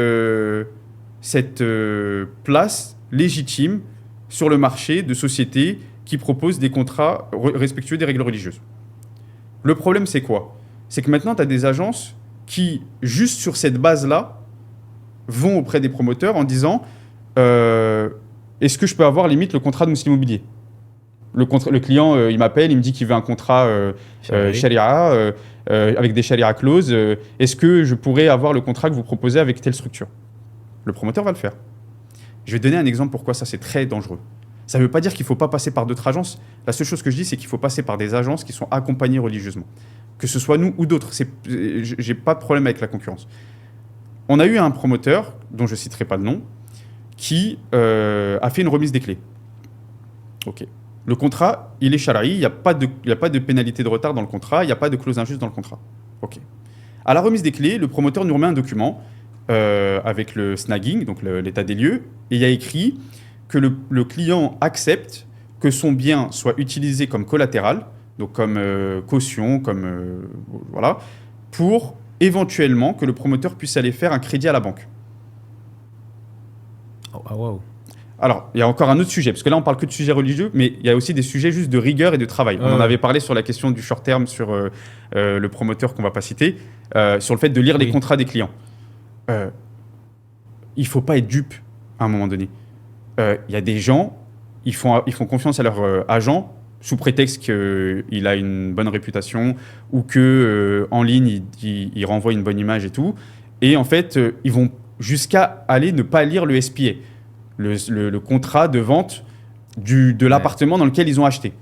place légitime sur le marché de sociétés qui proposent des contrats respectueux des règles religieuses. Le problème, c'est quoi? C'est que maintenant, tu as des agences qui, juste sur cette base-là, vont auprès des promoteurs en disant est-ce que je peux avoir limite le contrat de Muslim Immobilier? Le client, il m'appelle, il me dit qu'il veut un contrat Sharia avec des Sharia clauses. Est-ce que je pourrais avoir le contrat que vous proposez avec telle structure? Le promoteur va le faire. Je vais donner un exemple pourquoi ça, c'est très dangereux. Ça ne veut pas dire qu'il ne faut pas passer par d'autres agences. La seule chose que je dis, c'est qu'il faut passer par des agences qui sont accompagnées religieusement. Que ce soit nous ou d'autres. Je n'ai pas de problème avec la concurrence. On a eu un promoteur, dont je ne citerai pas le nom, qui a fait une remise des clés. OK. Le contrat, il est shara'i, il n'y a pas de pénalité de retard dans le contrat, il n'y a pas de clause injuste dans le contrat. OK. À la remise des clés, le promoteur nous remet un document avec le snagging, donc l'état des lieux, et il y a écrit que le client accepte que son bien soit utilisé comme collatéral, donc comme caution, voilà, pour éventuellement que le promoteur puisse aller faire un crédit à la banque. Oh, wow. Alors, il y a encore un autre sujet, parce que là, on parle que de sujets religieux, mais il y a aussi des sujets juste de rigueur et de travail. On en avait parlé sur la question du short terme, sur le promoteur qu'on ne va pas citer, sur le fait de lire les contrats des clients. Il ne faut pas être dupe à un moment donné. Il y a des gens, ils font confiance à leur agent sous prétexte qu'il a une bonne réputation ou qu'en ligne, il renvoie une bonne image et tout. Et en fait, ils vont jusqu'à aller ne pas lire le SPA. Le contrat de vente de l'appartement dans lequel ils ont acheté.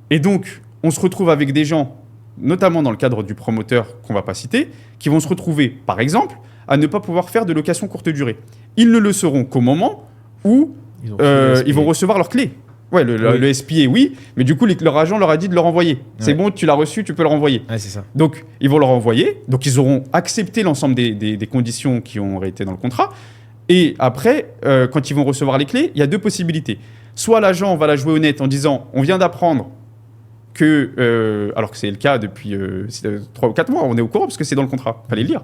Et donc, on se retrouve avec des gens, notamment dans le cadre du promoteur qu'on ne va pas citer, qui vont se retrouver, par exemple, à ne pas pouvoir faire de location courte durée. Ils ne le seront qu'au moment où ils vont recevoir leur clé. Ouais, le SPA, oui, mais du coup, leur agent leur a dit de le renvoyer. C'est bon, tu l'as reçu, tu peux le renvoyer. Ouais, c'est ça. Donc, ils vont le renvoyer. Donc, ils auront accepté l'ensemble des conditions qui ont été dans le contrat. Et après, quand ils vont recevoir les clés, il y a deux possibilités. Soit l'agent va la jouer honnête en disant « On vient d'apprendre que… alors que c'est le cas depuis 3 ou 4 mois, on est au courant parce que c'est dans le contrat, il fallait le lire.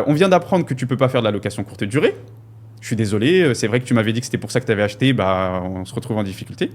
On vient d'apprendre que tu ne peux pas faire de la location courte durée. Je suis désolé, c'est vrai que tu m'avais dit que c'était pour ça que tu avais acheté, on se retrouve en difficulté. »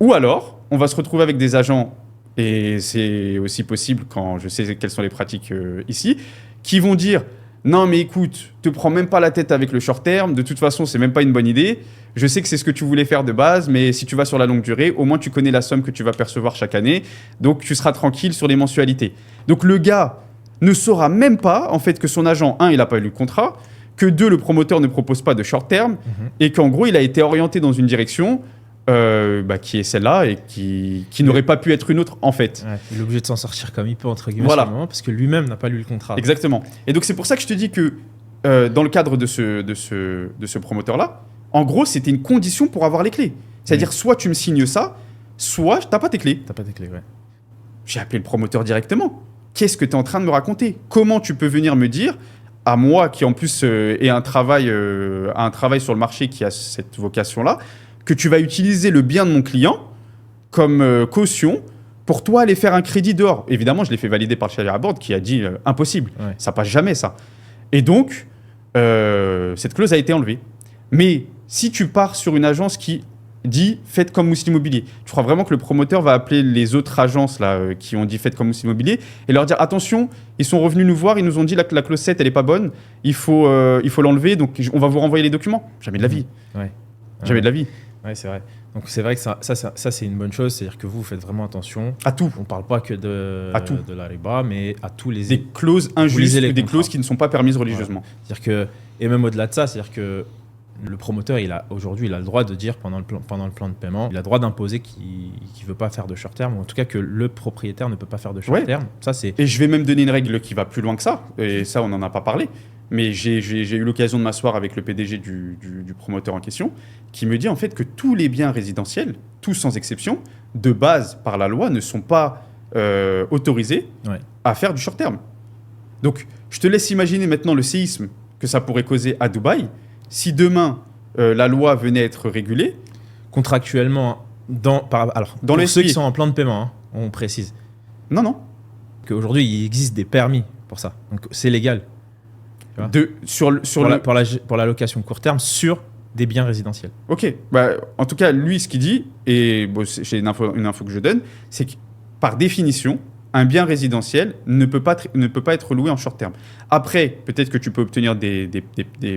Ou alors, on va se retrouver avec des agents, et c'est aussi possible quand je sais quelles sont les pratiques ici, qui vont dire « Non mais écoute, te prends même pas la tête avec le short terme, de toute façon c'est même pas une bonne idée, je sais que c'est ce que tu voulais faire de base, mais si tu vas sur la longue durée, au moins tu connais la somme que tu vas percevoir chaque année, donc tu seras tranquille sur les mensualités. » Donc le gars ne saura même pas en fait que son agent, il n'a pas eu le contrat, que 2, le promoteur ne propose pas de short terme, et qu'en gros il a été orienté dans une direction qui est celle-là et qui n'aurait pas pu être une autre en fait. Ouais, il est obligé de s'en sortir comme il peut entre guillemets voilà. sur le moment, parce que lui-même n'a pas lu le contrat. Exactement. Et donc c'est pour ça que je te dis que dans le cadre de ce promoteur-là, en gros c'était une condition pour avoir les clés. C'est-à-dire soit tu me signes ça, soit tu n'as pas tes clés. T'as pas tes clés, ouais. J'ai appelé le promoteur directement. Qu'est-ce que tu es en train de me raconter? Comment tu peux venir me dire, à moi qui en plus ai un travail sur le marché qui a cette vocation-là, que tu vas utiliser le bien de mon client comme caution pour toi aller faire un crédit dehors. Évidemment, je l'ai fait valider par le Sharia Board qui a dit impossible, ça passe jamais ça. Et donc, cette clause a été enlevée. Mais si tu pars sur une agence qui dit « faites comme Mousseline Immobilier », tu crois vraiment que le promoteur va appeler les autres agences là, qui ont dit « faites comme Mousseline Immobilier » et leur dire « attention, ils sont revenus nous voir, ils nous ont dit que la clause 7, elle n'est pas bonne, il faut l'enlever, donc on va vous renvoyer les documents ». Jamais de la vie. Jamais de la vie. Ouais, c'est vrai. Donc c'est vrai que ça c'est une bonne chose, c'est-à-dire que vous faites vraiment attention à tout. On ne parle pas que de la riba, mais à tous les… Des clauses injustes ou des clauses qui ne sont pas permises religieusement. Ouais. C'est-à-dire que, et même au-delà de ça, c'est-à-dire que le promoteur, aujourd'hui, il a le droit de dire pendant le plan de paiement, il a le droit d'imposer qu'il ne veut pas faire de short terme, ou en tout cas que le propriétaire ne peut pas faire de short terme. Ça, c'est… Et je vais même donner une règle qui va plus loin que ça, et ça, on n'en a pas parlé. Mais j'ai eu l'occasion de m'asseoir avec le PDG du promoteur en question, qui me dit en fait que tous les biens résidentiels, tous sans exception, de base par la loi, ne sont pas autorisés à faire du short terme. Donc, je te laisse imaginer maintenant le séisme que ça pourrait causer à Dubaï. Si demain, la loi venait être régulée… Contractuellement, pour ceux qui sont en plan de paiement, on précise. Non. Qu'aujourd'hui, il existe des permis pour ça. Donc, c'est légal. Pour la location court terme sur des biens résidentiels. Ok. En tout cas, lui, ce qu'il dit, et c'est une info que je donne, c'est que par définition, un bien résidentiel ne peut pas être loué en short terme. Après, peut-être que tu peux obtenir des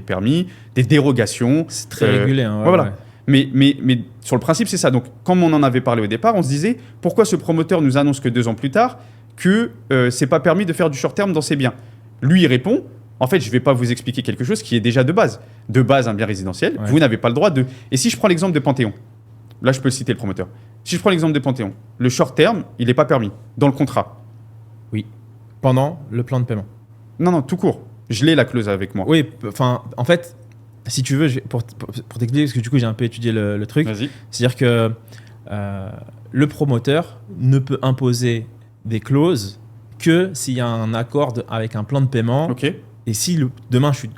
permis, des dérogations. C'est très régulé. Voilà. Mais sur le principe, c'est ça. Donc, comme on en avait parlé au départ, on se disait, pourquoi ce promoteur nous annonce que 2 ans plus tard que c'est pas permis de faire du short terme dans ses biens? Lui, il répond, en fait, je ne vais pas vous expliquer quelque chose qui est déjà de base. De base, un bien résidentiel, vous n'avez pas le droit de… Et si je prends l'exemple de Panthéon, là, je peux citer le promoteur. Si je prends l'exemple de Panthéon, le short terme, il n'est pas permis dans le contrat. Oui. Pendant le plan de paiement. Non, tout court. Je l'ai la clause avec moi. Oui, enfin, en fait, si tu veux, pour t'expliquer, parce que du coup, j'ai un peu étudié le truc. Vas-y. C'est-à-dire que le promoteur ne peut imposer des clauses que s'il y a un accord avec un plan de paiement. Ok. Et si demain je suis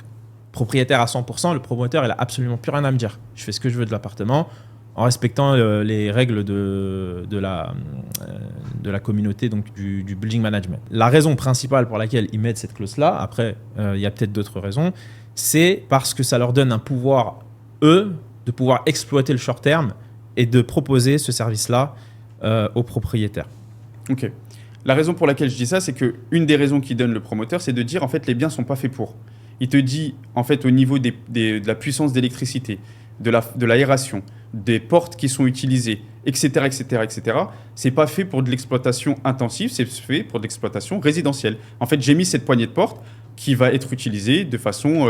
propriétaire à 100%, le promoteur il a absolument plus rien à me dire. Je fais ce que je veux de l'appartement en respectant les règles de la communauté, donc du building management. La raison principale pour laquelle ils mettent cette clause-là, après il y a peut-être d'autres raisons, c'est parce que ça leur donne un pouvoir, eux, de pouvoir exploiter le short terme et de proposer ce service-là aux propriétaires. Ok. La raison pour laquelle je dis ça, c'est qu'une des raisons qu'il donne le promoteur, c'est de dire en fait les biens ne sont pas faits pour. Il te dit en fait au niveau de la puissance d'électricité, de l'aération, des portes qui sont utilisées, etc., c'est pas fait pour de l'exploitation intensive, c'est fait pour de l'exploitation résidentielle. En fait, j'ai mis cette poignée de porte qui va être utilisée de façon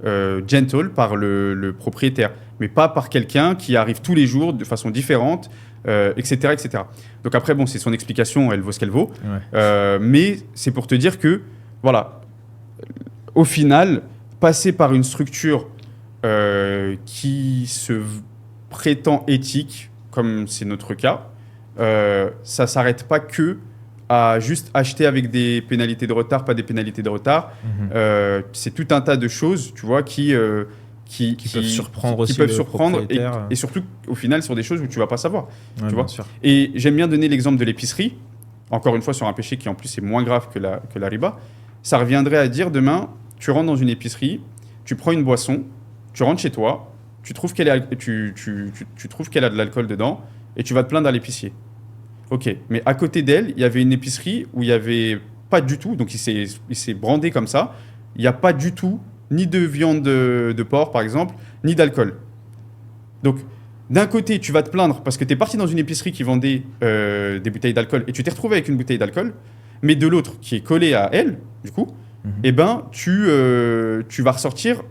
gentle par le propriétaire, mais pas par quelqu'un qui arrive tous les jours de façon différente, etc. Donc après, bon, c'est son explication, elle vaut ce qu'elle vaut. Ouais. Mais c'est pour te dire que, voilà, au final, passer par une structure qui se prétend éthique, comme c'est notre cas, ça ne s'arrête pas que à juste acheter avec des pénalités de retard, pas des pénalités de retard. C'est tout un tas de choses, tu vois, qui peuvent surprendre aussi peuvent le surprendre propriétaire. et surtout, au final, sur des choses où tu ne vas pas savoir. Ouais, tu vois. bien sûr. Et j'aime bien donner l'exemple de l'épicerie, encore une fois sur un péché qui en plus est moins grave que la riba. Ça reviendrait à dire demain, tu rentres dans une épicerie, tu prends une boisson, tu rentres chez toi, tu trouves qu'elle a de l'alcool dedans et tu vas te plaindre à l'épicier. Ok, mais à côté d'elle, il y avait une épicerie où il n'y avait pas du tout, donc il s'est brandé comme ça, il n'y a pas du tout ni de viande de porc par exemple, ni d'alcool. Donc d'un côté, tu vas te plaindre parce que tu es parti dans une épicerie qui vendait des bouteilles d'alcool et tu t'es retrouvé avec une bouteille d'alcool, mais de l'autre qui est collée à elle, du coup, eh ben, tu vas ressortir.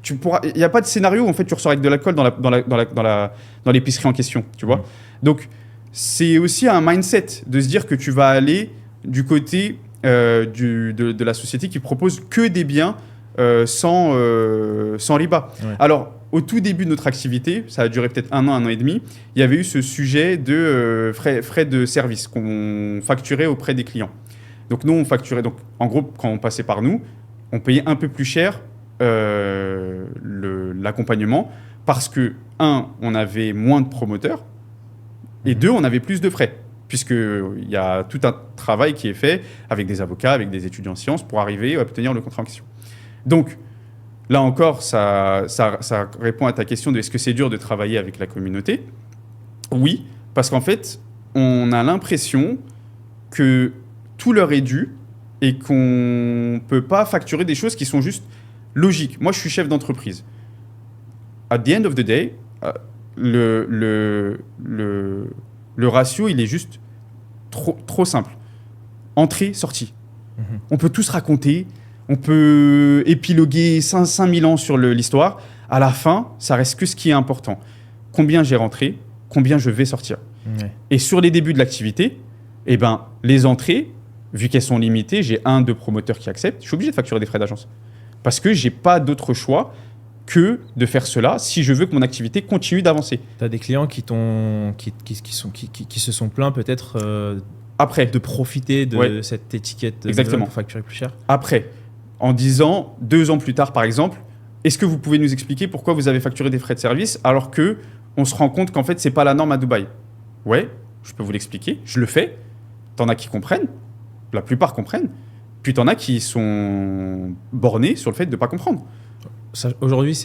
Il n'y a pas de scénario où en fait, tu ressors avec de l'alcool dans l'épicerie en question, tu vois. Donc, c'est aussi un mindset de se dire que tu vas aller du côté de la société qui propose que des biens sans riba. Ouais. Alors, au tout début de notre activité, ça a duré peut-être un an et demi, il y avait eu ce sujet de frais de service qu'on facturait auprès des clients. Donc, nous, on facturait. Donc, en gros, quand on passait par nous, on payait un peu plus cher l'accompagnement parce que, un, on avait moins de promoteurs et deux, on avait plus de frais puisqu'il y a tout un travail qui est fait avec des avocats, avec des étudiants en sciences pour arriver à obtenir le contrat en question. Donc, là encore, ça répond à ta question de est-ce que c'est dur de travailler avec la communauté ? Oui, parce qu'en fait, on a l'impression que tout leur est dû et qu'on ne peut pas facturer des choses qui sont juste logiques. Moi, je suis chef d'entreprise. At the end of the day, le ratio, il est juste trop simple. Entrée, sortie. On peut tous raconter, on peut épiloguer 5000 ans sur l'histoire. À la fin, ça reste que ce qui est important. Combien j'ai rentré, combien je vais sortir. Ouais. Et sur les débuts de l'activité, eh ben, les entrées, vu qu'elles sont limitées, j'ai 1-2 promoteurs qui acceptent, je suis obligé de facturer des frais d'agence. Parce que je n'ai pas d'autre choix que de faire cela si je veux que mon activité continue d'avancer. Tu as des clients qui se sont plaints peut-être Après, de profiter de cette étiquette Exactement. pour facturer plus cher. Après, en disant 2 ans plus tard par exemple, est-ce que vous pouvez nous expliquer pourquoi vous avez facturé des frais de service alors qu'on se rend compte qu'en fait, ce n'est pas la norme à Dubaï ? Ouais, je peux vous l'expliquer, je le fais. T'en as qui comprennent, la plupart comprennent, puis t'en as qui sont bornés sur le fait de ne pas comprendre. Aujourd'hui,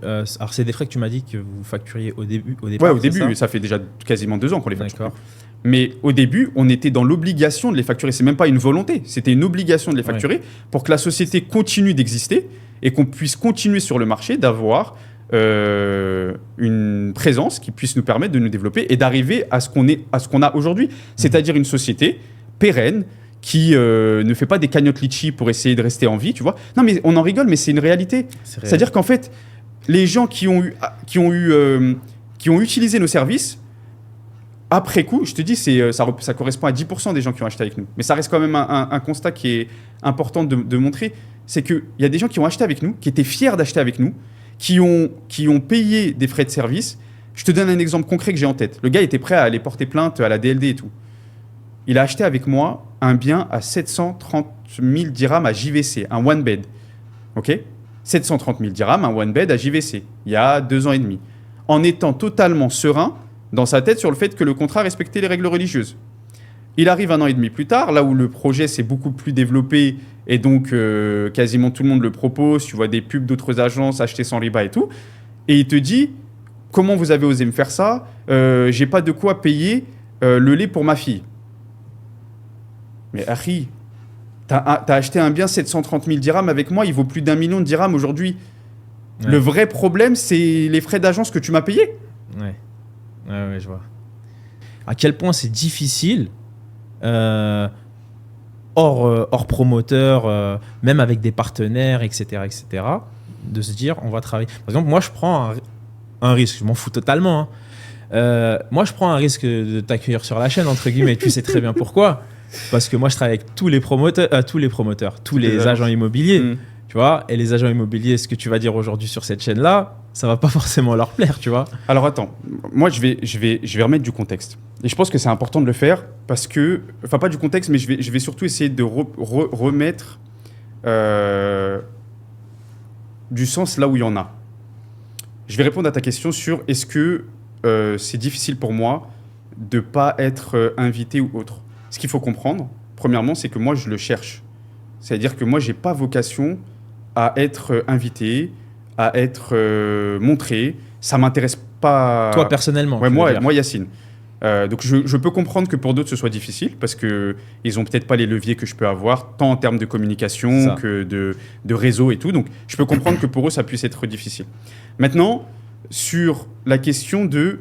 alors c'est des frais que tu m'as dit que vous facturiez au départ. Ouais, au c'est début, ça fait déjà quasiment 2 ans qu'on les facture. D'accord. Mais au début, on était dans l'obligation de les facturer. C'est même pas une volonté, c'était une obligation de les facturer pour que la société continue d'exister et qu'on puisse continuer sur le marché d'avoir une présence qui puisse nous permettre de nous développer et d'arriver à ce qu'on a aujourd'hui. C'est-à-dire une société pérenne qui ne fait pas des cagnottes litchi pour essayer de rester en vie, tu vois. Non, mais on en rigole, mais c'est une réalité. C'est-à-dire qu'en fait, les gens qui ont utilisé nos services, après coup, je te dis, ça correspond à 10% des gens qui ont acheté avec nous. Mais ça reste quand même un constat qui est important de montrer. C'est qu'il y a des gens qui ont acheté avec nous, qui étaient fiers d'acheter avec nous, qui ont payé des frais de service. Je te donne un exemple concret que j'ai en tête. Le gars était prêt à aller porter plainte à la DLD et tout. Il a acheté avec moi un bien à 730 000 dirhams à JVC, un one bed. Ok ? 730 000 dirhams, un one bed à JVC, il y a 2 ans et demi. En étant totalement serein dans sa tête sur le fait que le contrat respectait les règles religieuses. Il arrive 1 an et demi plus tard, là où le projet s'est beaucoup plus développé et donc quasiment tout le monde le propose. Tu vois des pubs d'autres agences acheter sans riba et tout. Et il te dit, comment vous avez osé me faire ça ? J'ai pas de quoi payer le lait pour ma fille. Mais Harry, t'as acheté un bien 730 000 dirhams avec moi, il vaut plus d'1 million de dirhams aujourd'hui. Ouais. Le vrai problème, c'est les frais d'agence que tu m'as payés. Ouais, je vois. À quel point c'est difficile, hors promoteur, même avec des partenaires, etc., de se dire, on va travailler. Par exemple, moi, je prends un risque, je m'en fous totalement. Moi, je prends un risque de t'accueillir sur la chaîne, entre guillemets, tu sais très bien pourquoi. Parce que moi, je travaille avec tous les promoteurs, tous les agents immobiliers. tu vois. Et les agents immobiliers, ce que tu vas dire aujourd'hui sur cette chaîne-là, ça va pas forcément leur plaire, tu vois. Alors attends, moi je vais remettre du contexte. Et je pense que c'est important de le faire parce que, enfin pas du contexte, mais je vais surtout essayer de remettre du sens là où il y en a. Je vais répondre à ta question sur est-ce que c'est difficile pour moi de ne pas être invité ou autre. Ce qu'il faut comprendre, premièrement, c'est que moi je le cherche. C'est-à-dire que moi je n'ai pas vocation à être invité, à être montré. Ça ne m'intéresse pas. Toi, personnellement. Ouais, moi, Yacine. Donc, je peux comprendre que pour d'autres, ce soit difficile parce qu'ils n'ont peut-être pas les leviers que je peux avoir, tant en termes de communication que de réseau et tout. Donc, je peux comprendre que pour eux, ça puisse être difficile. Maintenant, sur la question de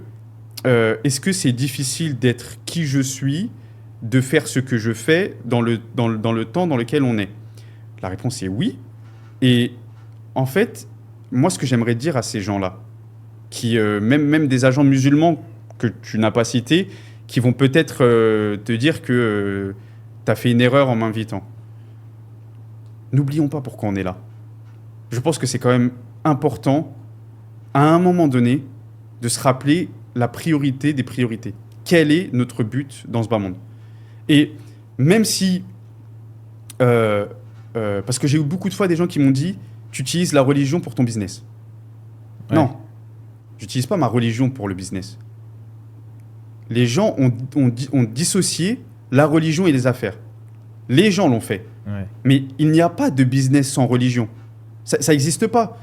est-ce que c'est difficile d'être qui je suis, de faire ce que je fais dans le temps dans lequel on est? La réponse est oui. Et en fait, moi, ce que j'aimerais dire à ces gens-là, qui, même des agents musulmans que tu n'as pas cités, qui vont peut-être te dire que tu as fait une erreur en m'invitant. N'oublions pas pourquoi on est là. Je pense que c'est quand même important, à un moment donné, de se rappeler la priorité des priorités. Quel est notre but dans ce bas monde? Et même si... parce que j'ai eu beaucoup de fois des gens qui m'ont dit « Tu utilises la religion pour ton business. » Non, j'utilise pas ma religion pour le business. Les gens ont dissocié la religion et les affaires. Les gens l'ont fait. Ouais. Mais il n'y a pas de business sans religion. Ça n'existe pas.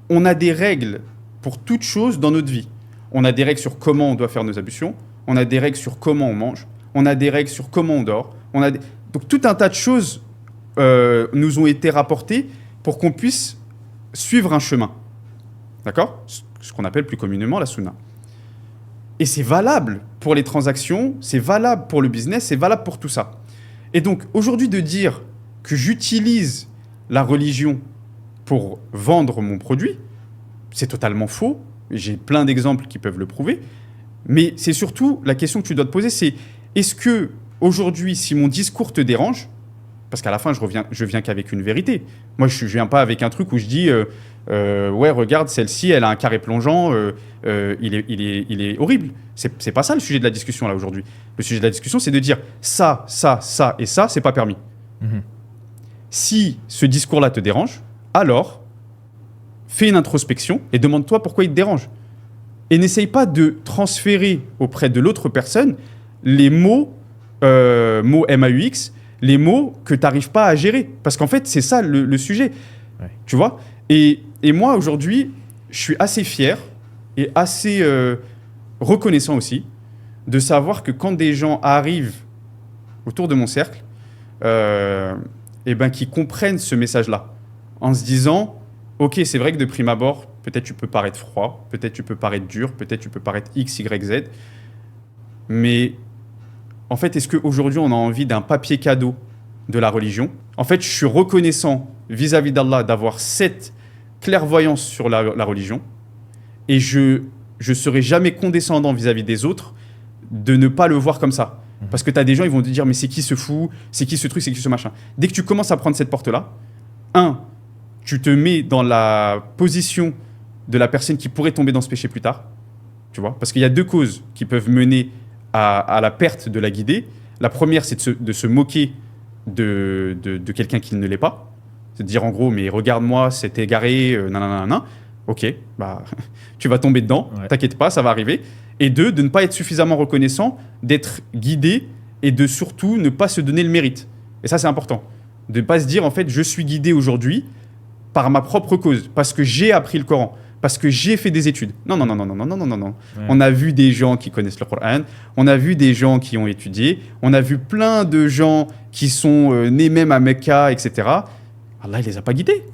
On a des règles pour toute chose dans notre vie. On a des règles sur comment on doit faire nos ablutions. On a des règles sur comment on mange. On a des règles sur comment on dort. Donc tout un tas de choses nous ont été rapportées pour qu'on puisse suivre un chemin. D'accord? Ce qu'on appelle plus communément la sunna. Et c'est valable pour les transactions, c'est valable pour le business, c'est valable pour tout ça. Et donc, aujourd'hui, de dire que j'utilise la religion pour vendre mon produit, c'est totalement faux. J'ai plein d'exemples qui peuvent le prouver. Mais c'est surtout la question que tu dois te poser, c'est est-ce que aujourd'hui, si mon discours te dérange, parce qu'à la fin, je viens qu'avec une vérité. Moi, je ne viens pas avec un truc où je dis ouais, regarde, celle-ci, elle a un carré plongeant, il est horrible. C'est pas ça le sujet de la discussion là aujourd'hui. Le sujet de la discussion, c'est de dire ça et ça, c'est pas permis. Si ce discours-là te dérange, alors fais une introspection et demande-toi pourquoi il te dérange. Et n'essaye pas de transférer auprès de l'autre personne les mots MAUX, les mots que tu n'arrives pas à gérer. Parce qu'en fait, c'est ça le sujet. Ouais. Tu vois ? Et moi, aujourd'hui, je suis assez fier et assez reconnaissant aussi de savoir que quand des gens arrivent autour de mon cercle, qu'ils comprennent ce message-là en se disant « Ok, c'est vrai que de prime abord, peut-être tu peux paraître froid, peut-être tu peux paraître dur, peut-être tu peux paraître X, Y, Z, mais... En fait, est-ce qu'aujourd'hui, on a envie d'un papier cadeau de la religion? En fait, je suis reconnaissant vis-à-vis d'Allah d'avoir cette clairvoyance sur la religion et je serai jamais condescendant vis-à-vis des autres de ne pas le voir comme ça. Parce que tu as des gens, ils vont te dire « Mais c'est qui ce fou? C'est qui ce truc? C'est qui ce machin ?» Dès que tu commences à prendre cette porte-là, tu te mets dans la position de la personne qui pourrait tomber dans ce péché plus tard. Tu vois? Parce qu'il y a deux causes qui peuvent mener à la perte de la guidée. La première, c'est de se moquer de quelqu'un qui ne l'est pas. C'est de dire en gros, mais regarde-moi, c'est égaré, nanana. Ok, bah, tu vas tomber dedans, t'inquiète pas, ça va arriver. Et deux, de ne pas être suffisamment reconnaissant, d'être guidé et de surtout ne pas se donner le mérite. Et ça, c'est important. De ne pas se dire, en fait, je suis guidé aujourd'hui par ma propre cause, parce que j'ai appris le Coran. Parce que j'ai fait des études. Non. Ouais. On a vu des gens qui connaissent le Coran, on a vu des gens qui ont étudié, on a vu plein de gens qui sont nés même à Mecca, etc. Allah, il les a pas guidés.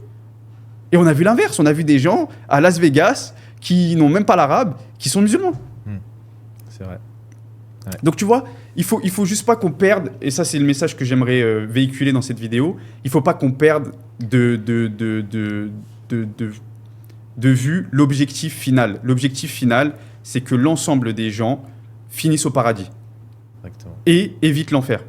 Et on a vu l'inverse, on a vu des gens à Las Vegas qui n'ont même pas l'arabe, qui sont musulmans. C'est vrai. Ouais. Donc tu vois, il faut juste pas qu'on perde, et ça c'est le message que j'aimerais véhiculer dans cette vidéo, il faut pas qu'on perde de vue l'objectif final. L'objectif final, c'est que l'ensemble des gens finissent au paradis. Exactement. Et évitent l'enfer.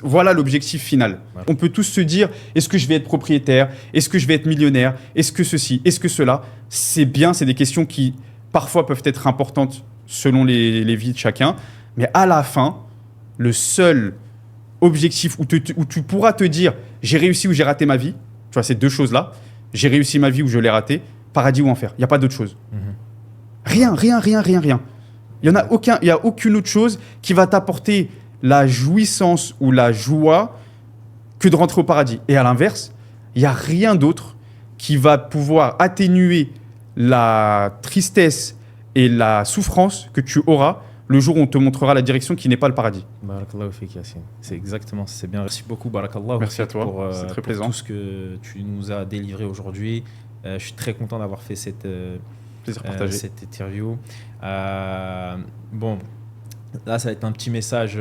Voilà l'objectif final. Ouais. On peut tous se dire, est-ce que je vais être propriétaire? Est-ce que je vais être millionnaire? Est-ce que ceci? Est-ce que cela? C'est bien, c'est des questions qui parfois peuvent être importantes selon les vies de chacun. Mais à la fin, le seul objectif où tu pourras te dire, j'ai réussi ou j'ai raté ma vie, tu vois, ces deux choses-là, j'ai réussi ma vie ou je l'ai raté, paradis ou enfer. Il n'y a pas d'autre chose. Rien. Il n'y a aucune autre chose qui va t'apporter la jouissance ou la joie que de rentrer au paradis. Et à l'inverse, il n'y a rien d'autre qui va pouvoir atténuer la tristesse et la souffrance que tu auras le jour où on te montrera la direction qui n'est pas le paradis. Barakallahu fik, Yacine. C'est exactement, c'est bien. Merci beaucoup, Barakallahu. Merci à toi, pour, c'est très pour plaisant. tout ce que tu nous as délivré aujourd'hui. Je suis très content d'avoir fait cette interview. Bon, là, ça va être un petit message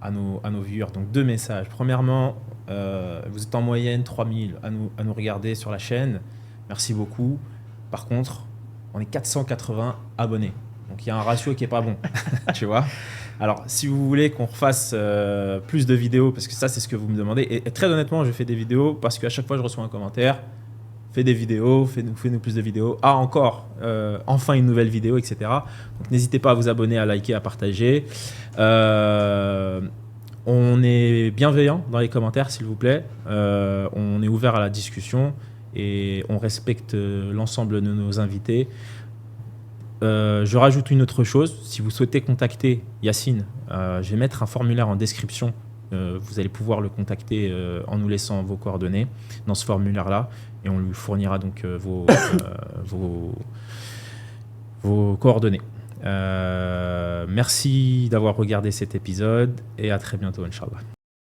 à nos viewers. Donc, 2 messages. Premièrement, vous êtes en moyenne 3000 à nous regarder sur la chaîne. Merci beaucoup. Par contre, on est 480 abonnés. Donc, il y a un ratio qui n'est pas bon. Tu vois? Alors, si vous voulez qu'on refasse plus de vidéos, parce que ça, c'est ce que vous me demandez. Et très honnêtement, je fais des vidéos parce qu'à chaque fois, je reçois un commentaire. Fais des vidéos, fais-nous plus de vidéos. Ah, encore, enfin une nouvelle vidéo, etc. Donc, n'hésitez pas à vous abonner, à liker, à partager. On est bienveillant dans les commentaires, s'il vous plaît. On est ouvert à la discussion et on respecte l'ensemble de nos invités. Je rajoute une autre chose. Si vous souhaitez contacter Yacine, je vais mettre un formulaire en description. Vous allez pouvoir le contacter en nous laissant vos coordonnées dans ce formulaire-là et on lui fournira donc vos coordonnées. Merci d'avoir regardé cet épisode et à très bientôt, Inch'Allah.